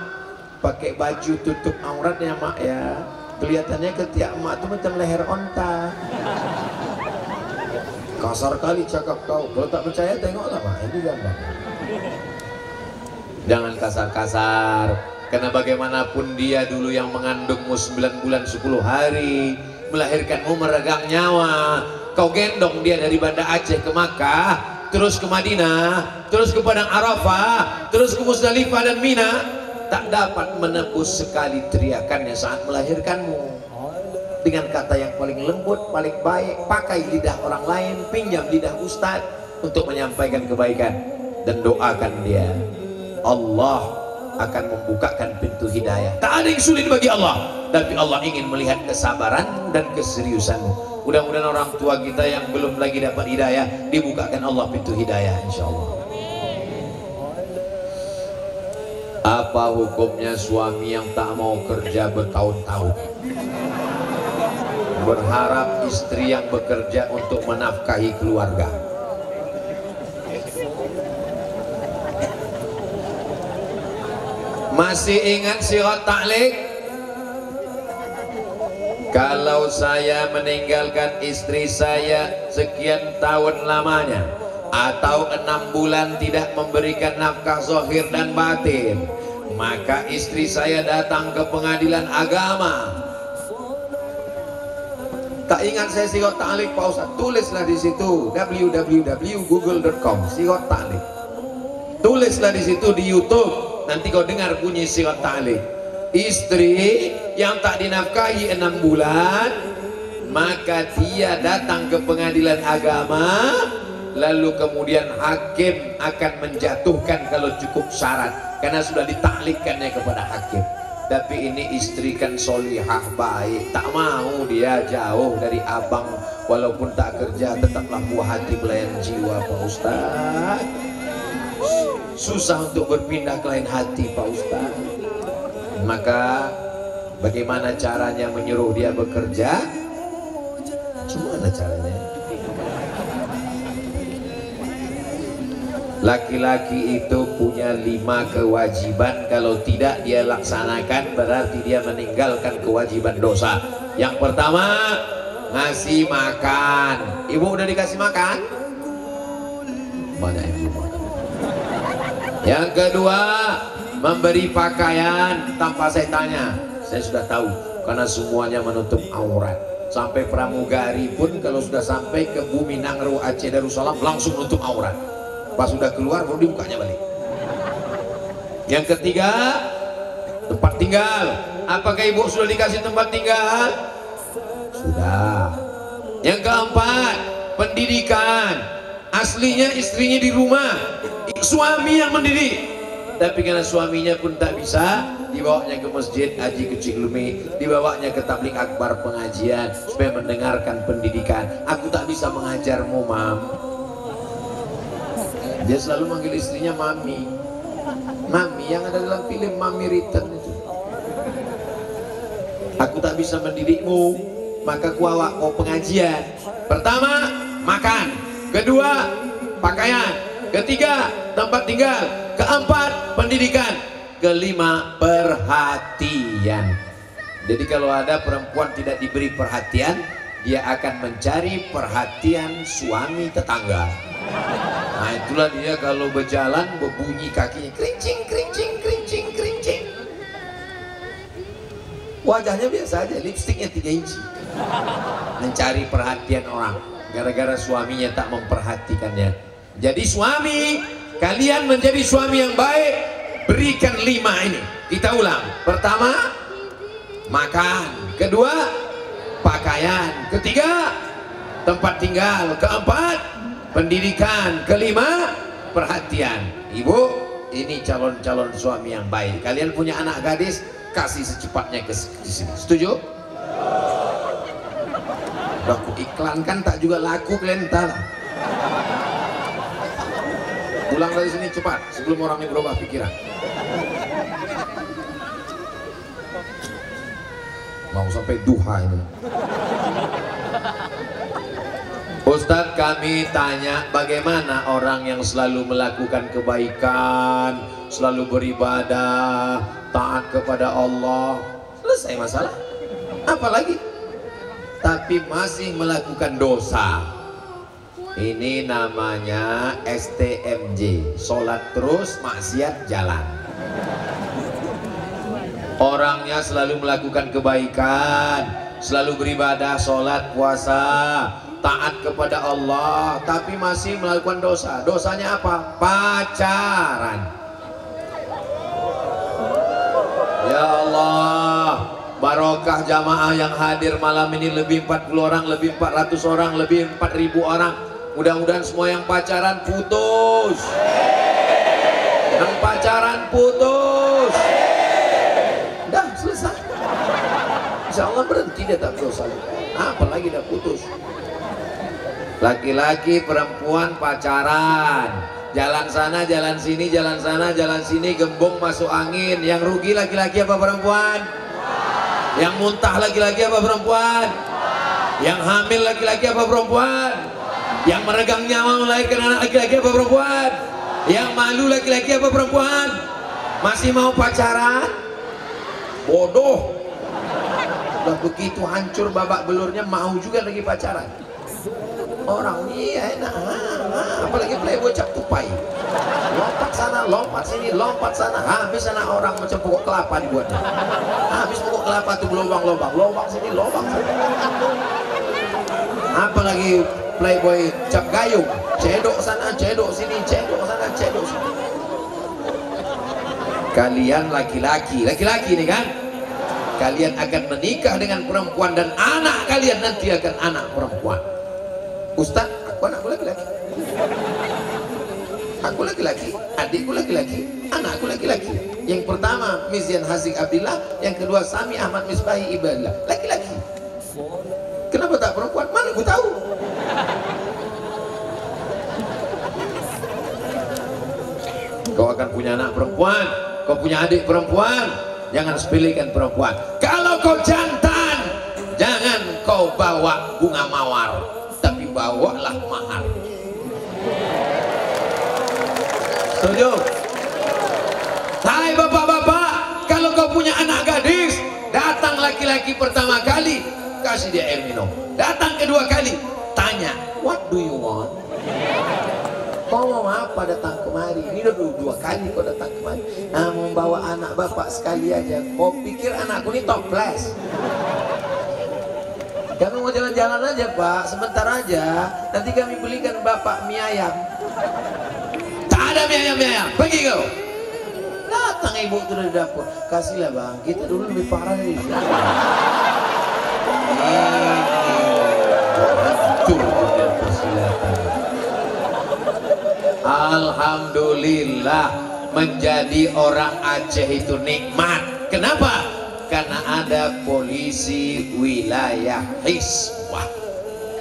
pakai baju tutup auratnya mak ya, kelihatannya ketiak mak tuh macam leher onta. Kasar kali cakap kau. Kalau tak percaya tengoklah mak, ini gambar. Jangan kasar-kasar, karena bagaimanapun dia dulu yang mengandungmu 9 bulan 10 hari, melahirkanmu meregang nyawa. Kau gendong dia dari Banda Aceh ke Makkah, terus ke Madinah, terus ke Padang Arafah, terus ke Musdalifah dan Mina. Tak dapat menebus sekali teriakannya saat melahirkanmu. Dengan kata yang paling lembut, paling baik, pakai lidah orang lain, pinjam lidah ustadz untuk menyampaikan kebaikan, dan doakan dia. Allah akan membukakan pintu hidayah. Tak ada yang sulit bagi Allah, tapi Allah ingin melihat kesabaran dan keseriusanmu. Mudah-mudahan orang tua kita yang belum lagi dapat hidayah, dibukakan Allah pintu hidayah insyaallah. Apa hukumnya suami yang tak mau kerja bertahun-tahun, berharap istri yang bekerja untuk menafkahi keluarga? Masih ingat sirat ta'liq? Kalau saya meninggalkan istri saya sekian tahun lamanya, atau 6 bulan tidak memberikan nafkah zahir dan batin, maka istri saya datang ke pengadilan agama. Tak ingat saya sirat ta'liq Pak Ustaz? Tulislah di situ www.google.com sirat ta'liq. Tulislah di situ di YouTube, nanti kau dengar bunyi sirat ta'liq. Istri yang tak dinafkahi 6 bulan, maka dia datang ke pengadilan agama, lalu kemudian hakim akan menjatuhkan kalau cukup syarat, karena sudah ditaklikkannya kepada hakim. Tapi ini istri kan solihah baik, tak mau dia jauh dari abang, walaupun tak kerja tetaplah buah hati belayan jiwa Pak Ustaz. Susah untuk berpindah ke lain hati Pak Ustaz. Maka bagaimana caranya menyuruh dia bekerja? Gimana caranya? Laki-laki itu punya 5 kewajiban, kalau tidak dia laksanakan berarti dia meninggalkan kewajiban dosa. Yang pertama, ngasih makan. Ibu udah dikasih makan? Banyak yang belum makan. Yang kedua, memberi pakaian tanpa saya tanya. Saya sudah tahu, karena semuanya menutup aurat. Sampai pramugari pun kalau sudah sampai ke Bumi Nangro Aceh Darussalam langsung menutup aurat. Pas sudah keluar baru dibukanya balik. Yang ketiga, tempat tinggal. Apakah ibu sudah dikasih tempat tinggal? Sudah. Yang keempat, pendidikan. Aslinya istrinya di rumah, suami yang mendidik. Tapi karena suaminya pun tak bisa, dibawanya ke masjid Haji Kecik Lumi, dibawanya ke tablik akbar pengajian supaya mendengarkan pendidikan. Aku tak bisa mengajarmu, Mam. Dia selalu manggil istrinya Mami. Mami yang ada dalam film Mami Return itu. Aku tak bisa mendidikmu, maka kuawak kau pengajian. Pertama, makan. Kedua, pakaian. Ketiga, tempat tinggal. Keempat, pendidikan. Kelima, perhatian. Jadi kalau ada perempuan tidak diberi perhatian, dia akan mencari perhatian suami tetangga. Nah itulah dia kalau berjalan berbunyi kakinya kerincing, kerincing, kerincing, kerincing. Wajahnya biasa aja, lipstiknya 3 inci. Mencari perhatian orang gara-gara suaminya tak memperhatikannya. Jadi suami, kalian menjadi suami yang baik, berikan 5 ini. Kita ulang. Pertama, makan. Kedua, pakaian. Ketiga, tempat tinggal. Keempat, pendidikan. Kelima, perhatian. Ibu, ini calon-calon suami yang baik. Kalian punya anak gadis, kasih secepatnya ke sini. Setuju? Udah aku iklankan tak juga laku kalian tahu. Pulang dari sini cepat sebelum orang ini berubah pikiran. Mau sampai duha ini. Ustadz, kami tanya bagaimana orang yang selalu melakukan kebaikan, selalu beribadah, taat kepada Allah, selesai masalah. Apalagi? Tapi masih melakukan dosa. Ini namanya STMJ, sholat terus, maksiat jalan. Orangnya selalu melakukan kebaikan, selalu beribadah, sholat, puasa, taat kepada Allah, tapi masih melakukan dosa. Dosanya apa? Pacaran. Ya Allah, barokah jamaah yang hadir malam ini, lebih 40 orang, lebih 400 orang, lebih 4000 orang. Mudah-mudahan semua yang pacaran putus. Yang pacaran putus. Dah selesai. Insya Allah berhenti dia tak dosa. Apalagi dah putus. Laki-laki perempuan pacaran, jalan sana jalan sini, jalan sana jalan sini, gembung masuk angin. Yang rugi laki-laki apa perempuan? Yang muntah laki-laki apa perempuan? Yang hamil laki-laki apa perempuan? Yang meregang nyawa melahirkan anak laki-laki apa perempuan? Yang malu laki-laki apa perempuan? Masih mau pacaran? Bodoh. Udah begitu hancur babak belurnya, mau juga lagi pacaran. Orang iya enak, apalagi playboy cap tupai, lompat sana, lompat sini, lompat sana, habis anak orang macam pokok kelapa dibuatnya. Habis pokok kelapa tuh lubang-lubang, lubang sini, lubang sana. Apalagi playboy cap gayung, cedok sana, cedok sini, cedok sana, cedok sini. Kalian laki-laki nih kan, kalian akan menikah dengan perempuan dan anak kalian nanti akan anak perempuan. Ustaz, anakku laki-laki. Aku laki-laki, adikku laki-laki, anakku laki-laki. Yang pertama Mizian Hazik Abdillah, yang kedua Sami Ahmad Misbahi Ibadillah, laki-laki. Kenapa tak perempuan? Mana aku tahu. Kau akan punya anak perempuan, kau punya adik perempuan, jangan sepelekan perempuan. Kalau kau jantan, jangan kau bawa bunga mawar, tapi bawalah mahar. Setuju? Hai bapak-bapak, kalau kau punya anak gadis, datang laki-laki pertama kali, kasih dia air minum. Datang kedua kali, tanya, what do you want? Kau mau apa datang kemari? Ini udah dua kali kau datang kemari. Nah, mau bawa anak bapak sekali aja. Kau pikir anakku ini top class? Kami mau jalan-jalan aja pak, sebentar aja. Nanti kami belikan bapak mie ayam. Tak ada mie ayam, pergi kau. Datang ibu itu dari dapur. Kasihlah bang, kita dulu lebih parah dari sini. Alhamdulillah, menjadi orang Aceh itu nikmat. Kenapa? Karena ada polisi wilayah Hisbah.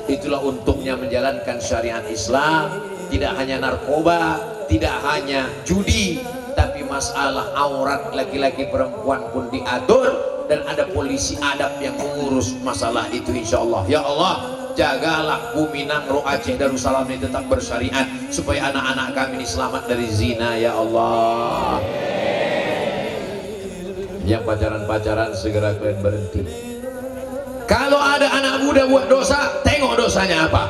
Itulah untungnya menjalankan syariat Islam. Tidak hanya narkoba, tidak hanya judi, tapi masalah aurat laki-laki perempuan pun diatur, dan ada polisi adab yang mengurus masalah itu insyaallah. Ya Allah, jagalah bumi Nangro Aceh Darussalam ini tetap bersyariat, supaya anak-anak kami ini selamat dari zina ya Allah. Yang pacaran-pacaran segera kalian berhenti. Kalau ada anak muda buat dosa, tengok dosanya apa.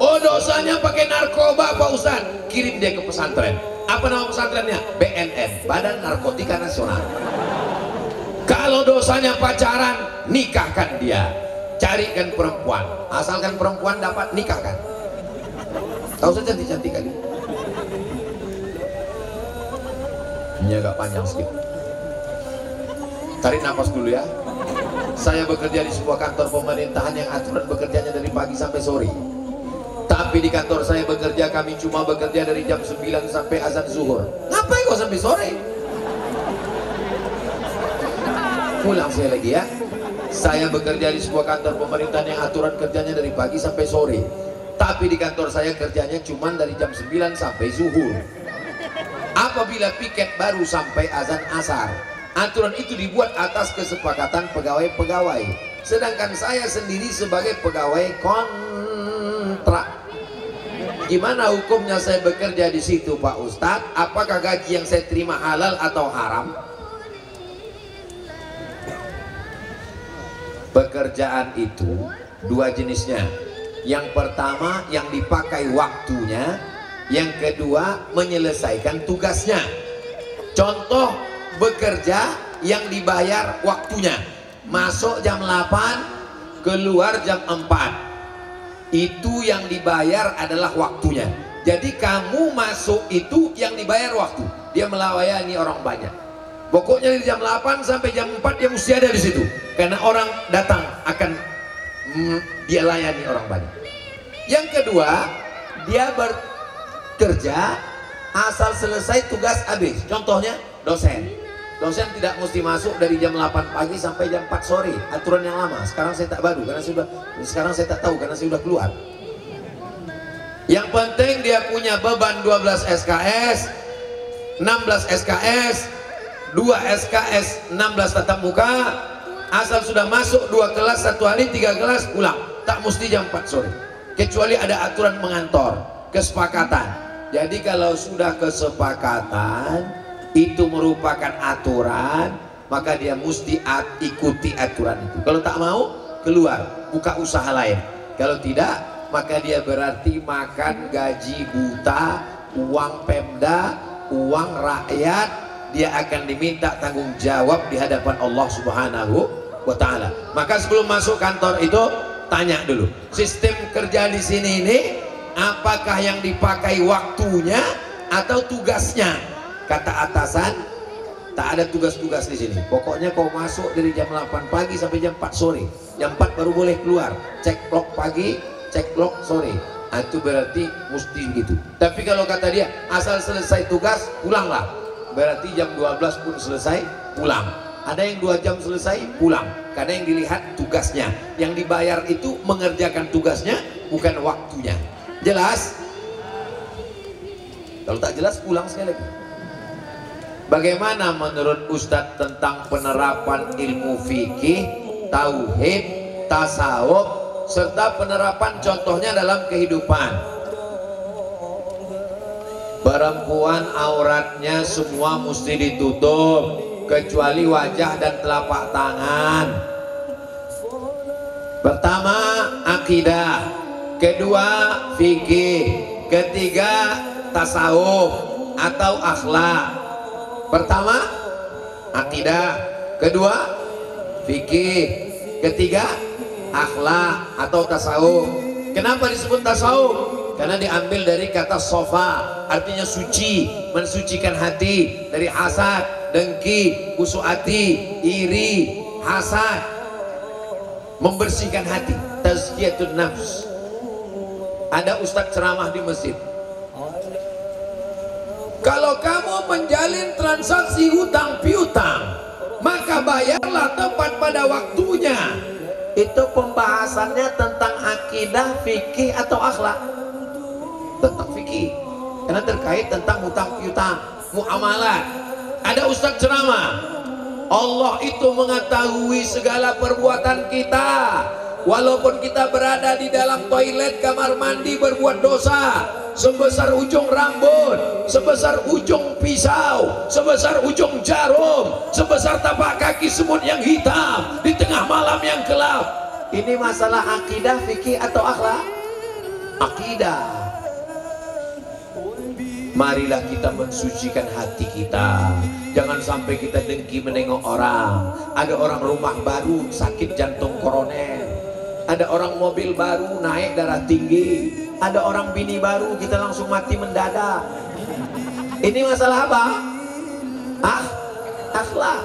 Oh, dosanya pakai narkoba Pak Ustaz, kirim dia ke pesantren. Apa nama pesantrennya? BNN, Badan Narkotika Nasional. Kalau dosanya pacaran, nikahkan dia. Carikan perempuan, asalkan perempuan dapat, nikahkan. Tahu saja cantik-cantik kali. Ini agak panjang sedikit. Tarik nafas dulu ya. Saya bekerja di sebuah kantor pemerintahan yang aturan bekerjanya dari pagi sampai sore. Tapi di kantor saya bekerja, kami cuma bekerja dari jam 9 sampai azan zuhur. Ngapain kok sampai sore? Pulang saya lagi ya. Saya bekerja di sebuah kantor pemerintahan yang aturan kerjanya dari pagi sampai sore. Tapi di kantor saya kerjanya cuma dari jam 9 sampai zuhur. apabila piket baru sampai azan asar. Aturan itu dibuat atas kesepakatan pegawai-pegawai, sedangkan saya sendiri sebagai pegawai kontrak. Gimana hukumnya saya bekerja di situ Pak Ustadz? Apakah gaji yang saya terima halal atau haram? Pekerjaan itu dua jenisnya. Yang pertama yang dipakai waktunya, yang kedua menyelesaikan tugasnya. Contoh bekerja yang dibayar waktunya, masuk jam 8 keluar jam 4, itu yang dibayar adalah waktunya. Jadi kamu masuk itu yang dibayar waktu, dia melayani orang banyak. Pokoknya dari jam 8 sampai jam 4 dia mesti ada di situ, karena orang datang akan dia layani orang banyak. Yang kedua, dia bekerja asal selesai tugas habis. Contohnya dosen tidak mesti masuk dari jam 8 pagi sampai jam 4 sore, aturan yang lama. Sekarang saya tak baru karena sekarang saya tak tahu karena saya sudah keluar. Yang penting dia punya beban 12 SKS, 16 SKS, 2 SKS, 16 tatap muka. Asal sudah masuk 2 kelas 1 hari, 3 kelas pulang, tak mesti jam 4 sore, kecuali ada aturan mengantor, kesepakatan. Jadi kalau sudah kesepakatan itu merupakan aturan, maka dia mesti ikuti aturan itu. Kalau tak mau, keluar, buka usaha lain. Kalau tidak, maka dia berarti makan gaji buta, uang Pemda, uang rakyat. Dia akan diminta tanggung jawab di hadapan Allah Subhanahu wa Ta'ala. Maka sebelum masuk kantor itu tanya dulu, sistem kerja di sini ini apakah yang dipakai waktunya atau tugasnya? Kata atasan, tak ada tugas-tugas di sini. Pokoknya kau masuk dari jam 8 pagi sampai jam 4 sore. Jam 4 baru boleh keluar. Cek log pagi, cek log sore. Itu berarti mesti gitu. Tapi kalau kata dia asal selesai tugas pulanglah, berarti jam 12 pun selesai pulang. Ada yang 2 jam selesai pulang, karena yang dilihat tugasnya. Yang dibayar itu mengerjakan tugasnya, bukan waktunya. Jelas? Kalau tak jelas pulang sekali lagi. Bagaimana menurut Ustadz tentang penerapan ilmu fikih, tauhid, tasawuf, serta penerapan contohnya dalam kehidupan? Perempuan auratnya semua mesti ditutup, kecuali wajah dan telapak tangan. Pertama akidah, kedua fikih, ketiga tasawuf atau akhlak. Pertama akidah, kedua fikih, ketiga akhlak atau tasawuf. Kenapa disebut tasawuf? Karena diambil dari kata sofa, artinya suci, mensucikan hati dari hasad, dengki, busuk hati, iri, hasad, membersihkan hati, tazkiyatun nafs. Ada ustadz ceramah di masjid, kalau kamu menjalin transaksi hutang piutang, maka bayarlah tepat pada waktunya. Itu pembahasannya tentang akidah, fikih atau akhlak? Tentang fikih, karena terkait tentang hutang piutang, muamalah. Ada ustadz ceramah, Allah itu mengetahui segala perbuatan kita. Walaupun kita berada di dalam toilet, kamar mandi berbuat dosa sebesar ujung rambut, sebesar ujung pisau, sebesar ujung jarum, sebesar tapak kaki semut yang hitam di tengah malam yang gelap. Ini masalah akidah, fikih atau akhlak? Akidah. Marilah kita mensucikan hati kita. Jangan sampai kita dengki menengok orang. Ada orang rumah baru sakit jantung koroner, ada orang mobil baru naik darah tinggi, ada orang bini baru kita langsung mati mendadak. Ini masalah apa? Akhlak.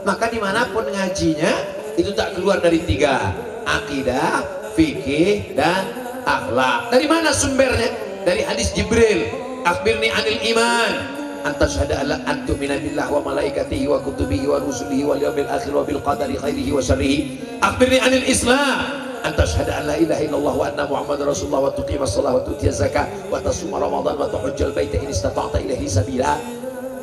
Maka dimanapun ngajinya itu tak keluar dari 3: akidah, fikih, dan akhlak. Dari mana sumbernya? Dari hadis Jibril, akhbirni anil iman, antashhada alla antumina billah wa malaikatihi wa kutubihi wa rusulihi wal yawmil akhir wa bil qadari khairihi wa syarrihi. Akhbirni anil islam, antashhada an la ilaha illallah wa anna muhammadar rasulullah wa tuqimas shalah wa tutiyaz zakah wa tasuma ramadan wa tahujjal baita in istata'ta ilaihi sabila.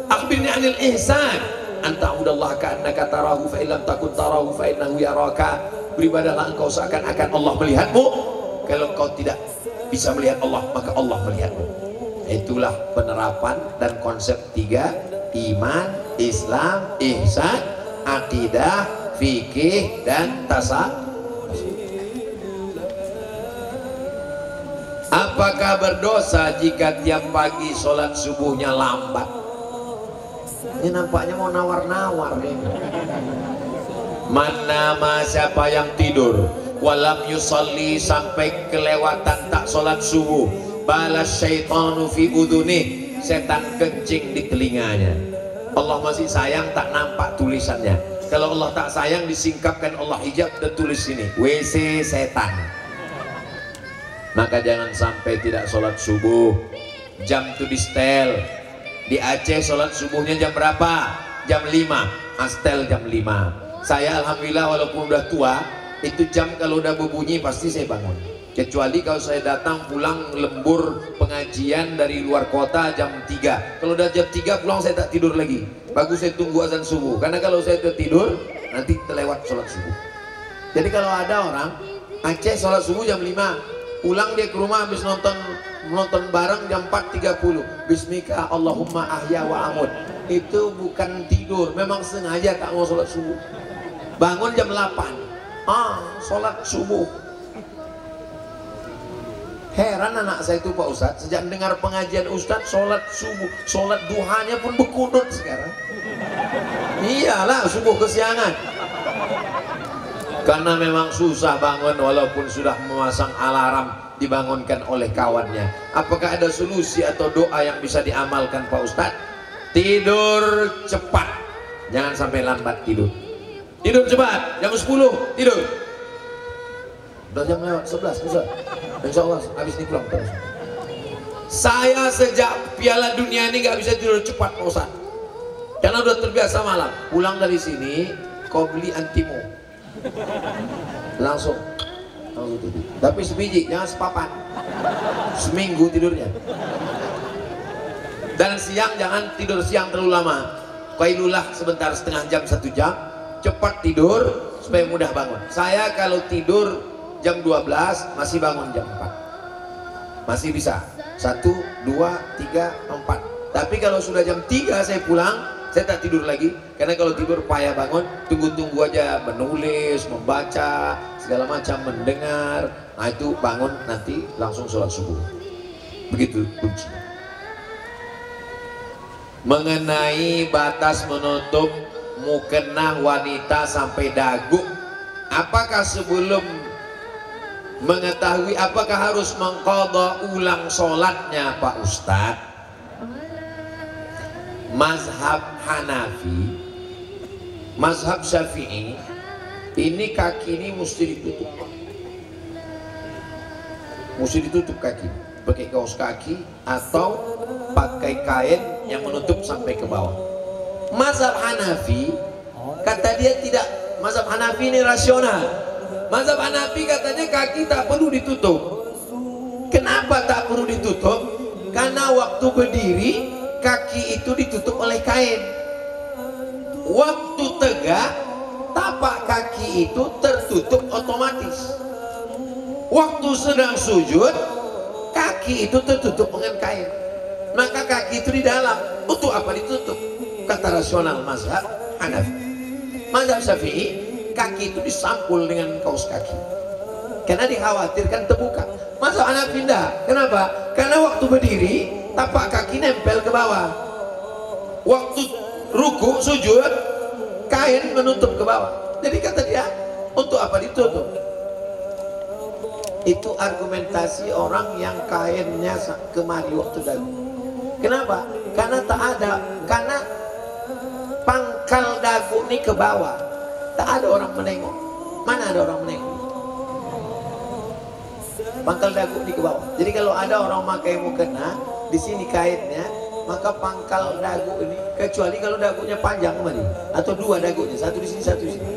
Akhbirni 'anil ihsan, anta udallaha ka'annaka tarahu fa illam takun tarahu fa innahu yaraka. Beribadahlah engkau seakan-akan Allah melihatmu. Kalau engkau tidak bisa melihat Allah, maka Allah melihatmu. Itulah penerapan dan konsep 3: iman, Islam, ihsan, akidah, fikih, dan tasawuf. Apakah berdosa jika tiap pagi sholat subuhnya lambat? Ini nampaknya mau nawar-nawar nih. Manama, siapa yang tidur walam yusalli, sampai kelewatan tak sholat subuh, balas syaitanu fi udhunih, setan kencing di telinganya. Allah masih sayang, tak nampak tulisannya. Kalau Allah tak sayang, disingkapkan Allah hijab dan tulis sini WC setan. Maka jangan sampai tidak sholat subuh. Jam itu di setel. Di Aceh sholat subuhnya jam berapa? Jam 5. Astel jam 5. Saya alhamdulillah walaupun udah tua, itu jam kalau udah berbunyi pasti saya bangun. Kecuali kalau saya datang pulang lembur pengajian dari luar kota jam 3. Kalau udah jam 3 pulang saya tak tidur lagi. Bagus saya tunggu azan subuh. Karena kalau saya tertidur nanti terlewat sholat subuh. Jadi kalau ada orang Aceh sholat subuh jam 5, pulang dia ke rumah habis nonton bareng jam 4.30, bismika Allahumma ahya wa amut, itu bukan tidur, memang sengaja tak mau sholat subuh. Bangun jam 8, sholat subuh. Heran anak saya itu Pak Ustadz, sejak dengar pengajian Ustadz sholat subuh, sholat duhanya pun berkunut sekarang. Iyalah subuh kesiangan. Karena memang susah bangun walaupun sudah memasang alarm, dibangunkan oleh kawannya. Apakah ada solusi atau doa yang bisa diamalkan Pak Ustadz? Tidur cepat, jangan sampai lambat tidur. Tidur cepat, jam 10 tidur. Udah jam lewat 11 Ustaz. Insya Allah habis ini pulang terus. Saya sejak Piala Dunia ini gak bisa tidur cepat Pak Ustadz, karena udah terbiasa malam. Pulang dari sini kau beli antimo, langsung tidur. Tapi sebiji, jangan sepapan. Seminggu tidurnya. Dan siang jangan tidur siang terlalu lama. Qailulah sebentar, setengah jam, 1 jam. Cepat tidur supaya mudah bangun. Saya kalau tidur jam 12 masih bangun jam 4. Masih bisa. 1, 2, 3, 4. Tapi kalau sudah jam 3 saya pulang, saya tak tidur lagi. Karena kalau tidur payah bangun. Tunggu-tunggu aja, menulis, membaca, segala macam, mendengar. Nah itu bangun nanti langsung sholat subuh. Begitu kunci. Mengenai batas menutup mukena wanita sampai dagu, apakah sebelum mengetahui apakah harus mengqadha ulang sholatnya Pak Ustadz? Mazhab Hanafi, mazhab Syafi'i, ini kaki ini mesti ditutup. Mesti ditutup kaki, pakai kaos kaki atau pakai kain yang menutup sampai ke bawah. Mazhab Hanafi kata dia tidak. Mazhab Hanafi ini rasional. Mazhab Hanafi katanya kaki tak perlu ditutup. Kenapa tak perlu ditutup? Karena waktu berdiri kaki itu ditutup oleh kain. Waktu tegak tapak kaki itu tertutup otomatis. Waktu sedang sujud kaki itu tertutup dengan kain. Maka kaki itu di dalam. Untuk apa ditutup? Kata rasional mazhab Hanafi. Mazhab Syafi'i, kaki itu disampul dengan kaos kaki karena dikhawatirkan terbuka. Mazhab Hanafi tidak. Kenapa? Karena waktu berdiri tapak kaki nempel ke bawah. Waktu ruku sujud kain menutup ke bawah. Jadi kata dia, untuk apa ditutup? Itu argumentasi orang yang kainnya kemari waktu dagu. Kenapa? Karena tak ada, karena pangkal dagu ini ke bawah, tak ada orang menengok. Mana ada orang menengok? Pangkal dagu ini ke bawah. Jadi kalau ada orang pakai mukena, di sini kaitnya, maka pangkal dagu ini, kecuali kalau dagunya panjang kemari, atau dua dagunya, satu di sini, satu di sini.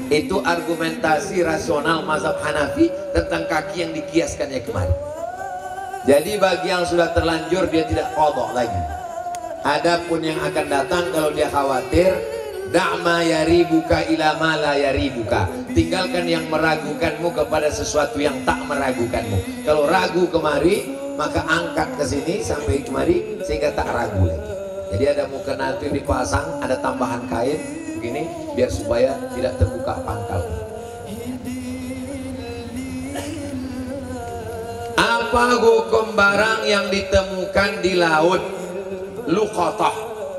Itu argumentasi rasional mazhab Hanafi tentang kaki yang dikiaskannya kemari. Jadi bagi yang sudah terlanjur dia tidak qadha lagi. Adapun yang akan datang kalau dia khawatir, da'ma yaribuka ila ma la yaribuka. Tinggalkan yang meragukanmu kepada sesuatu yang tak meragukanmu. Kalau ragu kemari, maka angkat ke sini sampai kemari sehingga tak ragu lagi. Jadi ada mukena itu dipasang, ada tambahan kain begini biar supaya tidak terbuka pangkal. Apa hukum barang yang ditemukan di laut? Luqatah.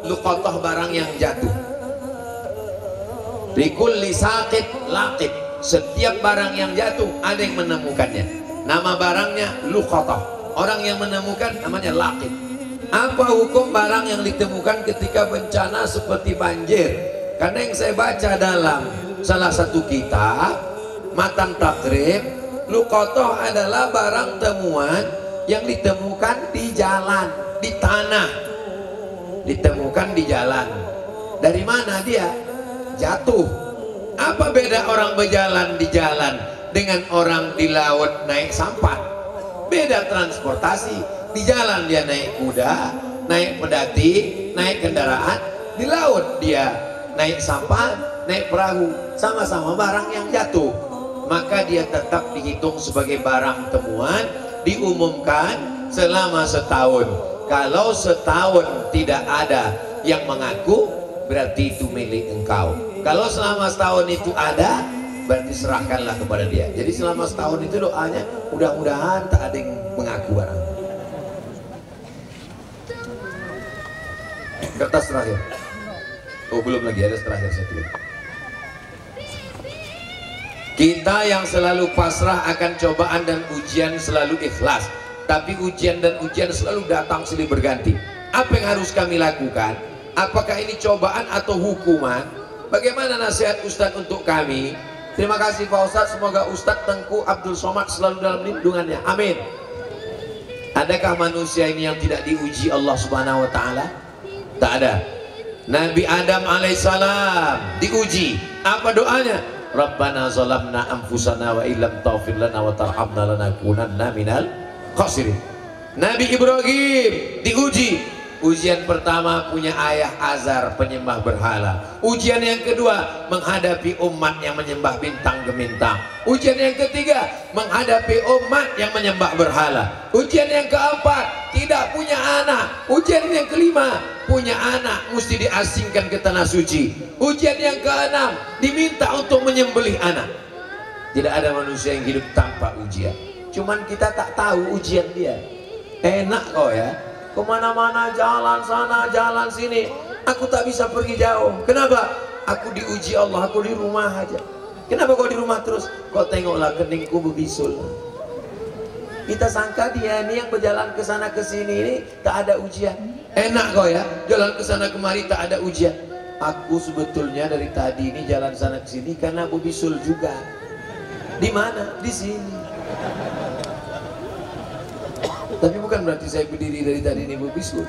Luqatah barang yang jatuh. Likulli saqit laqit. Setiap barang yang jatuh ada yang menemukannya. Nama barangnya luqatah. Orang yang menemukan namanya laqit. Apa hukum barang yang ditemukan ketika bencana seperti banjir? Karena yang saya baca dalam salah satu kitab Matan Takrib, luqatah adalah barang temuan yang ditemukan di jalan, di tanah. Ditemukan di jalan. Dari mana dia? Jatuh. Apa beda orang berjalan di jalan dengan orang di laut naik sampan? Beda transportasi. Di jalan dia naik kuda, naik pedati, naik kendaraan. Di laut dia naik sampan, naik perahu. Sama-sama barang yang jatuh. Maka dia tetap dihitung sebagai barang temuan, diumumkan selama setahun. Kalau setahun tidak ada yang mengaku, berarti itu milik engkau. Kalau selama setahun itu ada, berarti serahkanlah kepada dia. Jadi selama setahun itu doanya, mudah-mudahan tak ada yang mengaku barang. Kertas terakhir. Oh belum lagi, ada terakhir satu. Kita yang selalu pasrah akan cobaan dan ujian selalu ikhlas. Tapi ujian dan ujian selalu datang silih berganti. Apa yang harus kami lakukan? Apakah ini cobaan atau hukuman? Bagaimana nasihat Ustadz untuk kami? Terima kasih Pak Ustadz. Semoga Ustadz Tengku Abdul Somad selalu dalam lindungannya. Amin. Adakah manusia ini yang tidak diuji Allah Subhanahu Wa Taala? Tak ada. Nabi Adam alaihissalam diuji. Apa doanya? Rabbana zalamna anfusana wa illam taghfir lana wa tarhamna lanakunanna minal khasirin. Nabi Ibrahim diuji. Ujian pertama punya ayah Azar penyembah berhala. Ujian yang kedua menghadapi umat yang menyembah bintang gemintang. Ujian yang ketiga menghadapi umat yang menyembah berhala. Ujian yang keempat tidak punya anak. Ujian yang kelima punya anak mesti diasingkan ke tanah suci. Ujian yang keenam diminta untuk menyembelih anak. Tidak ada manusia yang hidup tanpa ujian. Cuman kita tak tahu ujian dia. Enak kok ya, kemana-mana jalan sana jalan sini, aku tak bisa pergi jauh. Kenapa? Aku diuji Allah, aku di rumah aja. Kenapa kau di rumah terus? Kau tengoklah keningku berbisul. Kita sangka dia ini yang berjalan ke sana ke sini ini tak ada ujian. Enak kok ya, jalan ke sana kemari tak ada ujian. Aku sebetulnya dari tadi ini jalan sana ke sini karena berbisul juga. Di mana? Di sini. Tapi bukan berarti saya berdiri dari tadi ini berbisul.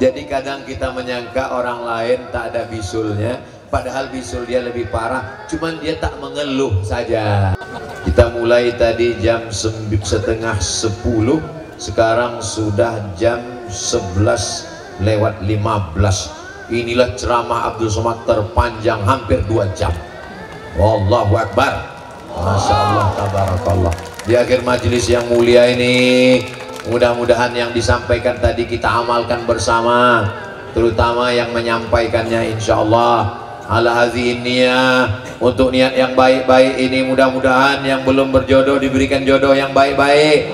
Jadi kadang kita menyangka orang lain tak ada bisulnya, padahal bisul dia lebih parah, cuman dia tak mengeluh saja. Kita mulai tadi jam 9:30, sekarang sudah jam 11:15. Inilah ceramah Abdul Somad terpanjang hampir 2 jam. Wallahu Akbar. Masya Allah, tabarakallah. Di akhir majelis yang mulia ini, mudah-mudahan yang disampaikan tadi kita amalkan bersama, terutama yang menyampaikannya insya Allah ala hadhihi niyah, untuk niat yang baik-baik ini. Mudah-mudahan yang belum berjodoh diberikan jodoh yang baik-baik,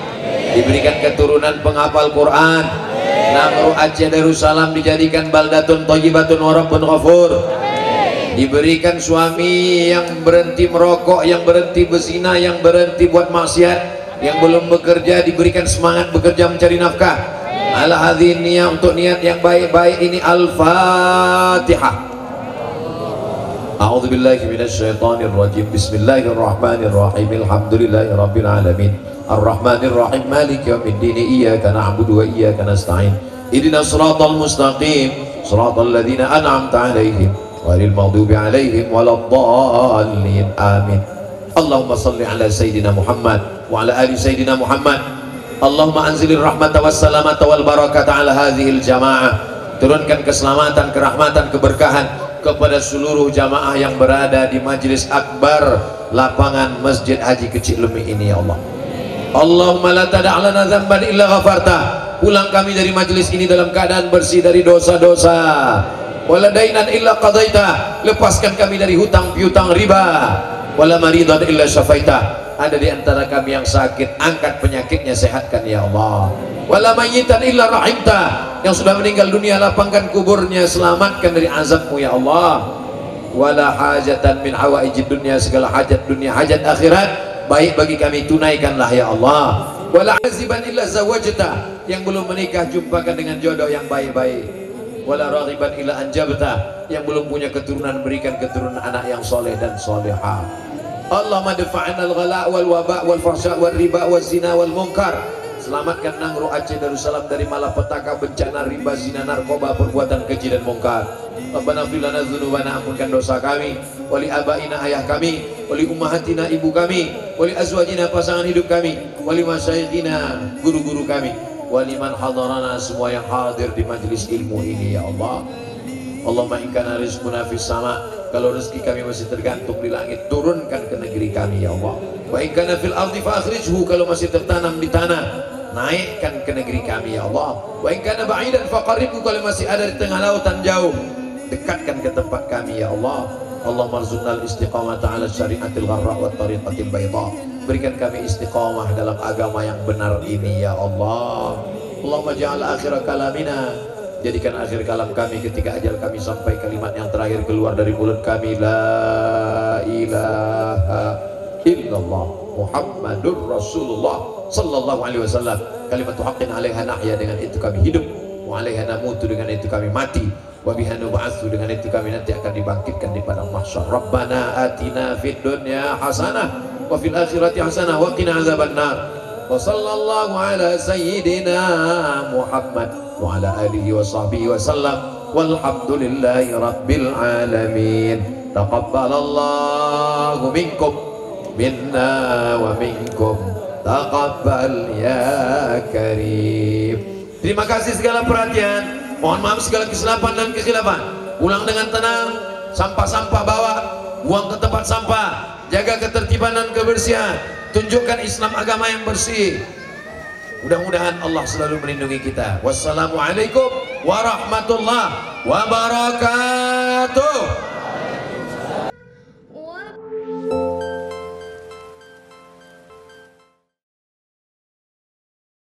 diberikan keturunan penghafal Quran, Namru Aceh Darussalam dijadikan baldatun thayyibatun wa rabbun ghafur, diberikan suami yang berhenti merokok, yang berhenti berzina, yang berhenti buat maksiat, yang belum bekerja diberikan semangat bekerja mencari nafkah. Ala hadhihi niyah, untuk niat yang baik-baik ini. Al-Fatihah. A'udzu billahi minasyaitonir rajim. Bismillahirrahmanirrahim. Alhamdulillahirabbil alamin. Arrahmanir rahim. Maliki yaumiddin. Iyyaka na'budu wa iyyaka nasta'in. Ihdinas siratal mustaqim. Siratal ladzina an'amta 'alaihim ghairil maghdubi 'alaihim waladdallin. Amin. Allahumma shalli ala sayyidina Muhammad wa ala ali sayyidina Muhammad. Allahumma anzilir rahmata wassalamata wal barakata ala hadhil jamaah. Turunkan keselamatan, kerahmatan, keberkahan kepada seluruh jamaah yang berada di majlis akbar lapangan Masjid Haji Kecil Lemi ini ya Allah. Allahumma la tada' lana dzamban illa ghafarta. Pulang kami dari majlis ini dalam keadaan bersih dari dosa-dosa. Wala dainan illa qadaita. Lepaskan kami dari hutang piutang riba. Wala maridan illa syafaita. Ada di antara kami yang sakit, angkat penyakitnya, sehatkan ya Allah. Wala mayyitan illa rahimta. Yang sudah meninggal dunia, lapangkan kuburnya, selamatkan dari azabmu ya Allah. Wala hajatan min hawaijid dunia, segala hajat dunia, hajat akhirat baik bagi kami, tunaikanlah ya Allah. Wala aziban illa zawajta. Yang belum menikah, jumpakan dengan jodoh yang baik-baik. Wala raghiban illa anjabta. Yang belum punya keturunan, berikan keturunan anak yang soleh dan solehah. Allahumma dafa'na al-ghala' wal waba' wal fahsya' wal riba wal zina wal munkar. Selamatkan Nangro Aceh Darussalam dari malapetaka, bencana, riba, zina, narkoba, perbuatan keji dan mungkar. Rabbana fir lana dzunubana, ampunkan dosa kami, wali abaina, ayah kami, wali ummahatina, ibu kami, wali azwajina, pasangan hidup kami, wali masyayikhina, guru-guru kami, wali man hadarana, semua yang hadir di majlis ilmu ini ya Allah. Allahumma in kana rizquna fis sama', kalau rezeki kami masih tergantung di langit, turunkan ke negeri kami ya Allah. Wa in kana fil ardi fa akhrijhu, kalau masih tertanam di tanah, naikkan ke negeri kami ya Allah. Wa in kana ba'idan fa qarribhu, kalau masih ada di tengah lautan jauh, dekatkan ke tempat kami ya Allah. Allahumma arzuqnal istiqamata 'ala syari'atil gharra wa tariqatil bayda. Berikan kami istiqamah dalam agama yang benar ini ya Allah. Allahumma ja'al akhir kalamina, jadikan akhir kalam kami ketika ajal kami sampai, kalimat yang terakhir keluar dari mulut kami, la ilaha illallah Muhammadur Rasulullah sallallahu alaihi wasallam. Kalimat haqqin 'alaiha nahya, dengan itu kami hidup, wa 'alaiha namutu, dengan itu kami mati, wa biha nub'atsu, dengan itu kami nanti akan dibangkitkan di padang mahsyar. Rabbana atina fid dunya hasanah wa fil akhirati hasanah wa qina azabannar. Wa sallallahu ala sayyidina Muhammad wa ala alihi wa sahbihi wa sallam, walhamdulillahi rabbil alamin. Taqabbalallahu minkum minna wa minkum, taqabbal ya karim. Terima kasih segala perhatian, mohon maaf segala kesilapan dan kekhilafan. Pulang dengan tenang, sampah-sampah bawa, buang ke tempat sampah, jaga ketertiban dan kebersihan, tunjukkan Islam agama yang bersih. Mudah-mudahan Allah selalu melindungi kita. Wassalamualaikum warahmatullahi wabarakatuh.